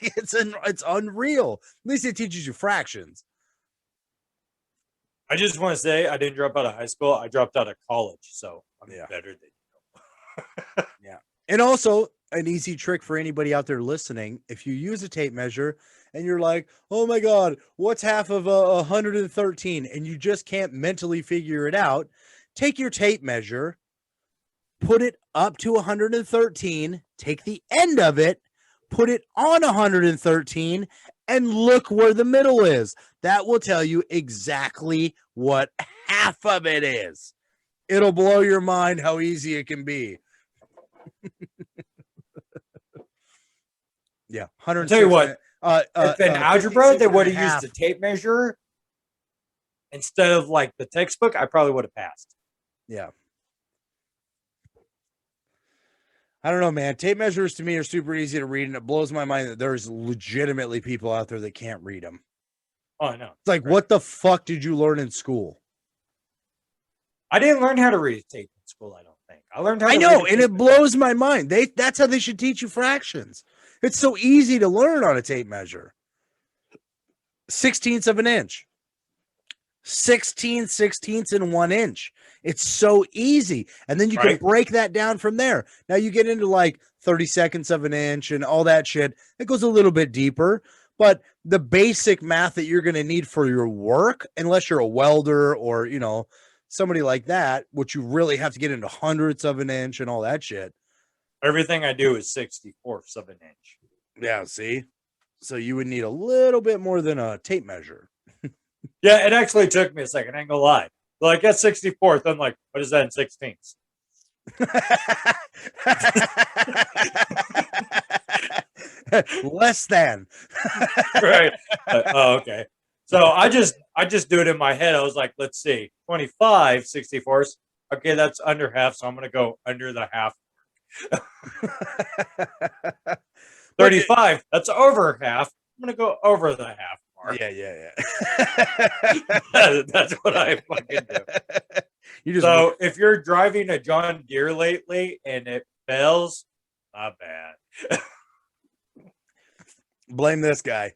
It's unreal. At least it teaches you fractions. I just want to say I didn't drop out of high school. I dropped out of college, so I'm better than you. Yeah. And also an easy trick for anybody out there listening. If you use a tape measure and you're like, oh my God, what's half of 113? And you just can't mentally figure it out. Take your tape measure, put it up to 113, take the end of it, put it on 113, and look where the middle is. That will tell you exactly what half of it is. It'll blow your mind how easy it can be. Yeah, 100. I'll tell you what, if in algebra they would have used a tape measure instead of like the textbook, I probably would have passed. Yeah. I don't know, man. Tape measures to me are super easy to read, and it blows my mind that there's legitimately people out there that can't read them. Oh, I know. It's like, what the fuck did you learn in school? I didn't learn how to read a tape in school, I don't think. I learned how I to know, read a and tape it blows my mind. That's how they should teach you fractions. It's so easy to learn on a tape measure. 16ths of an inch. 16 sixteenths in 1 inch. It's so easy. And then you can break that down from there. Now you get into like 30 seconds of an inch and all that shit. It goes a little bit deeper, but the basic math that you're going to need for your work, unless you're a welder or, you know, somebody like that, which you really have to get into hundredths of an inch and all that shit. Everything I do is 64ths of an inch. Yeah, see? So you would need a little bit more than a tape measure. Yeah, it actually took me a second. I ain't gonna lie. Like that's 64th. I'm like, what is that in 16ths? Less than. Right. Oh, okay. So I just do it in my head. I was like, let's see, 25 64ths. Okay, that's under half, so I'm gonna go under the half. 35, that's over half. I'm gonna go over the half mark. Yeah. That's what I fucking do. So if you're driving a John Deere lately and it fails, not bad. Blame this guy.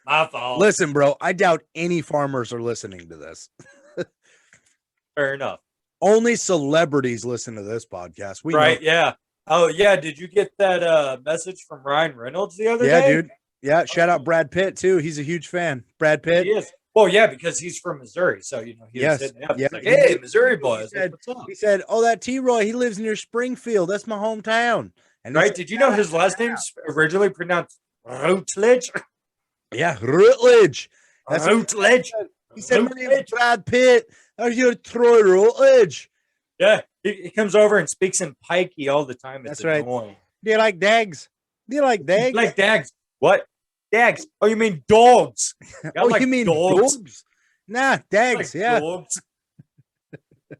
My fault. Listen, bro, I doubt any farmers are listening to this. Fair enough. Only celebrities listen to this podcast. We right, know. Yeah. Oh, yeah. Did you get that message from Ryan Reynolds the other day? Yeah, dude. Yeah, shout out Brad Pitt, too. He's a huge fan. Brad Pitt. He is. Well, yeah, because he's from Missouri. So, you know, he was hitting up. Yeah. He's like, hey, Missouri boys. He said, oh, that T-Roy, he lives near Springfield. That's my hometown. And right? Did you know his last name's originally pronounced Rutledge? Yeah, Rutledge. That's Rutledge. He said, my name is Brad Pitt. Are you Troy Rutledge? Yeah, he comes over and speaks in pikey all the time. It's That's annoying. Right. Do you like dags? Do you like dags? Like dags. What? Dags. Oh, you mean dogs? Oh, like you mean dogs? Nah, dags. Like yeah. Dogs.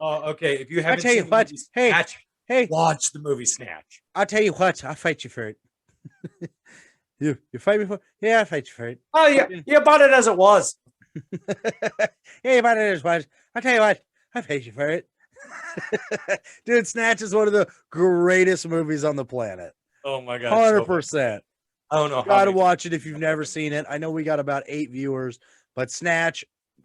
Oh, okay. If you haven't seen the movie Snatch, watch the movie Snatch. I'll tell you what. I'll fight you for it. you fight me for? Yeah, I'll fight you for it. Oh yeah, you bought it as it was. Yeah, you bought it as it was. I'll tell you what. I'll fight you for it. Dude, Snatch is one of the greatest movies on the planet. Oh my god, 100%. I don't know. You gotta watch it if you've never seen it. I know we got about 8 viewers, but Snatch,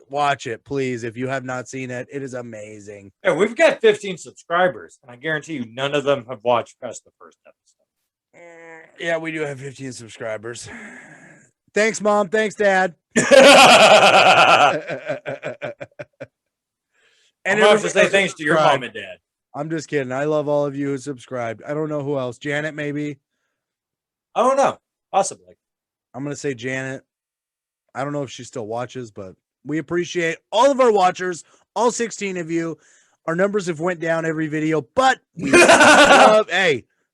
watch it, please. If you have not seen it, it is amazing. Yeah, we've got 15 subscribers, and I guarantee you none of them have watched past the first episode. Yeah, we do have 15 subscribers. Thanks, Mom. Thanks, Dad. And I have to say thanks to your mom and dad. I'm just kidding. I love all of you who subscribed. I don't know who else. Janet, maybe? I don't know. Possibly. I'm going to say Janet. I don't know if she still watches, but we appreciate all of our watchers, all 16 of you. Our numbers have went down every video, but we love,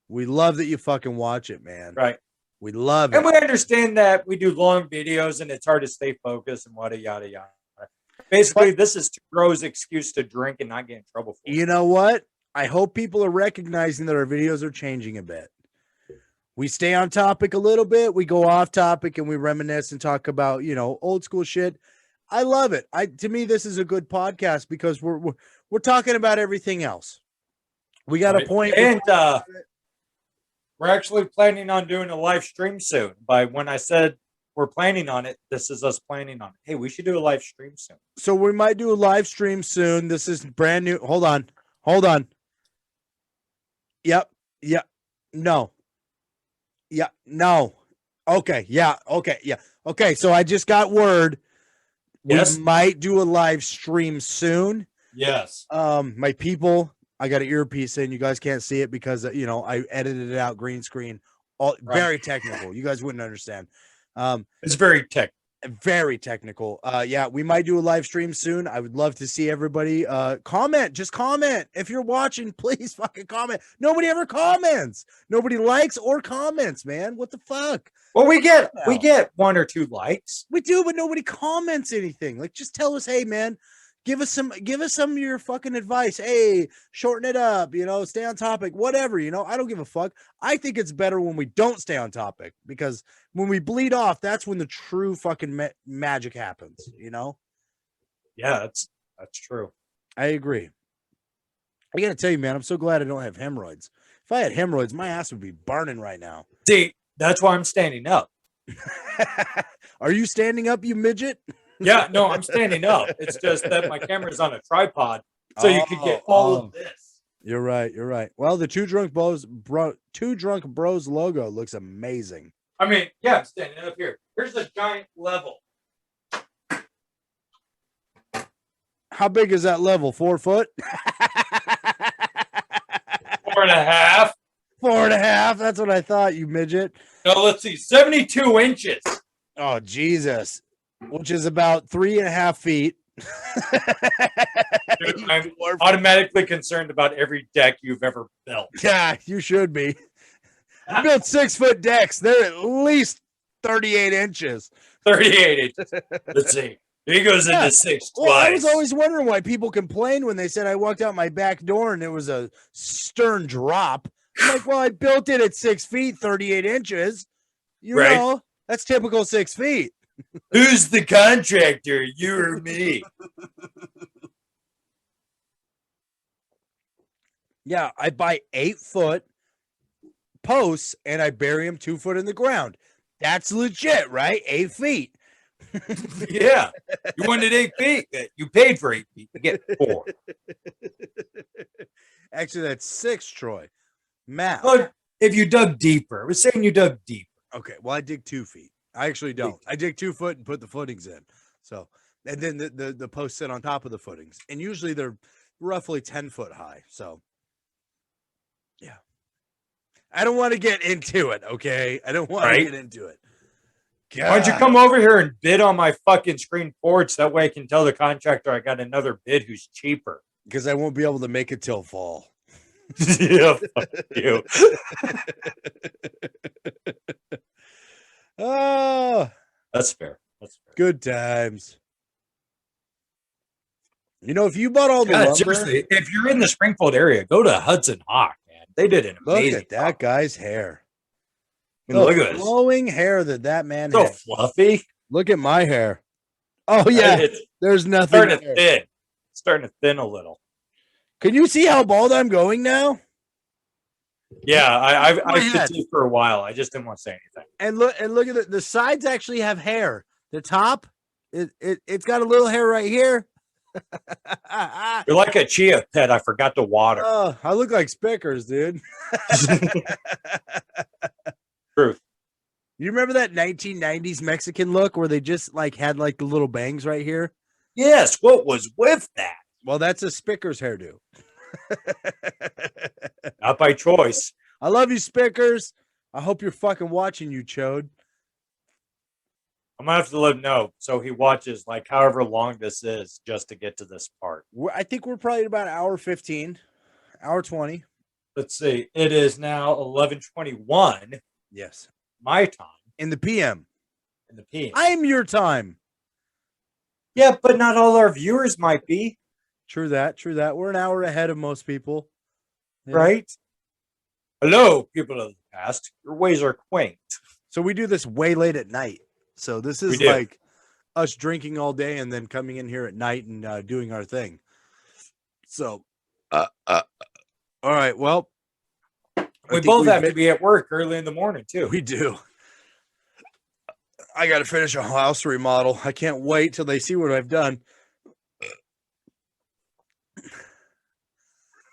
we love that you fucking watch it, man. Right. We love it. And we understand that we do long videos and it's hard to stay focused and yada yada. Basically, this is Two Bros' excuse to drink and not get in trouble for it. You know what? I hope people are recognizing that our videos are changing a bit. We stay on topic a little bit. We go off topic and we reminisce and talk about, you know, old school shit. I love it. To me, this is a good podcast because we're talking about everything else. We got a point. And we're actually planning on doing a live stream soon. By when I said we're planning on it, this is us planning on it. Hey, we should do a live stream soon. So we might do a live stream soon. This is brand new. Hold on. Yep. No. Yeah. No. Okay. Yeah. Okay. Yeah. Okay. So I just got word. Yes. We might do a live stream soon. Yes. My people, I got an earpiece in. You guys can't see it because you know I edited it out green screen. Very technical. You guys wouldn't understand. It's very technical. Yeah, we might do a live stream soon. I would love to see everybody comment. Just comment. If you're watching, please fucking comment. Nobody ever comments. Nobody likes or comments, man. What the fuck? Well, we get 1 or 2 likes. We do, but nobody comments anything. Like, just tell us, hey, man, give us some of your fucking advice. Hey, shorten it up, you know, stay on topic, whatever, you know. I don't give a fuck. I think it's better when we don't stay on topic because when we bleed off, that's when the true fucking magic happens, you know? Yeah, that's true. I agree. I gotta tell you, man, I'm so glad I don't have hemorrhoids. If I had hemorrhoids, my ass would be burning right now. See, that's why I'm standing up. Are you standing up, you midget? Yeah, no, I'm standing up. It's just that my camera's on a tripod, so you could get all of this. You're right. You're right. Well, the Two Drunk Bros logo looks amazing. I mean, yeah, I'm standing up here. Here's a giant level. How big is that level? 4 foot? 4.5. 4.5. That's what I thought, you midget. No, let's see, 72 inches. Oh, Jesus. Which is about 3.5 feet. Dude, I'm automatically concerned about every deck you've ever built. Yeah, you should be. I built 6-foot decks. They're at least 38 inches. 38 inches. Let's see. He goes into 6 twice. Well, I was always wondering why people complained when they said I walked out my back door and it was a stern drop. I'm like, well, I built it at 6 feet, 38 inches. You know, that's typical 6 feet. Who's the contractor? You or me? Yeah, I buy 8-foot posts and I bury them 2 foot in the ground. That's legit, right? 8 feet. Yeah. You wanted 8 feet. You paid for 8 feet. You get 4. Actually, that's 6, Troy. Math. Well, if you dug deeper. I was saying you dug deeper. Okay, well, I dig 2 feet. I actually don't. I dig 2 foot and put the footings in. So, and then the posts sit on top of the footings. And usually they're roughly 10 foot high. So, yeah. I don't want to get into it, okay? I don't want to get into it. God. Why don't you come over here and bid on my fucking screen porch? That way I can tell the contractor I got another bid who's cheaper. Because I won't be able to make it till fall. Yeah, fuck you. Oh, that's fair. That's fair. Good times. You know, if you bought all the lumber, seriously, if you're in the Springfield area, go to Hudson Hawk, man. They did an amazing. Look at that guy's hair. Look at this flowing hair that man so had. Fluffy. Look at my hair. Oh yeah, there's nothing. Starting to thin. Starting to thin a little. Can you see how bald I'm going now? Yeah, I've fatigued for a while. I just didn't want to say anything. And look at the sides actually have hair. The top, it's got a little hair right here. You're like a chia pet. I forgot to water. Oh, I look like Spickers, dude. Truth. You remember that 1990s Mexican look where they just like had like the little bangs right here? Yes. What was with that? Well, that's a Spickers hairdo. Not by choice. I love you, Spickers. I hope you're fucking watching, you chode. I'm gonna have to let him know so he watches like however long this is just to get to this part. I think we're probably about hour 15, hour 20. Let's see. It is now 11:21. Yes, my time in the PM. In the PM. I'm your time. Yeah, but not all our viewers might be. True that. True that. We're an hour ahead of most people. Yeah. Right? Hello, people of the past. Your ways are quaint. So we do this way late at night. So this is like us drinking all day and then coming in here at night and doing our thing. So, all right. Well, we both have to be at work early in the morning too. We do. I got to finish a house remodel. I can't wait till they see what I've done.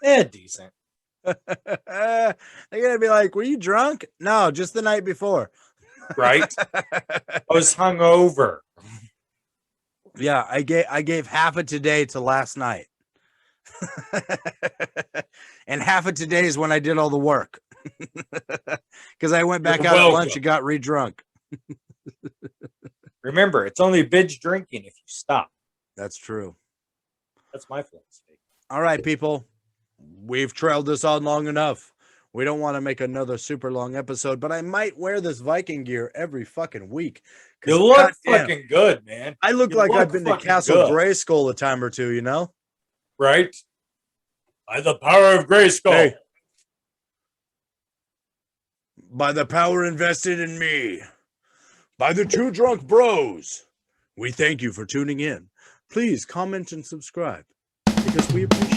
Yeah, decent. They're gonna be like, "Were you drunk?" No, just the night before. Right? I was hungover. Yeah, I gave half of today to last night, and half of today is when I did all the work. Because I went back out at lunch and got re-drunk. Remember, it's only binge drinking if you stop. That's true. That's my philosophy. All right, people. We've trailed this on long enough. We don't want to make another super long episode, but I might wear this Viking gear every fucking week. You look fucking good, man. I look like I've been to Castle Grayskull a time or two, you know? Right? By the power of Grayskull. Hey. By the power invested in me. By the Two Drunk Bros. We thank you for tuning in. Please comment and subscribe because we appreciate it.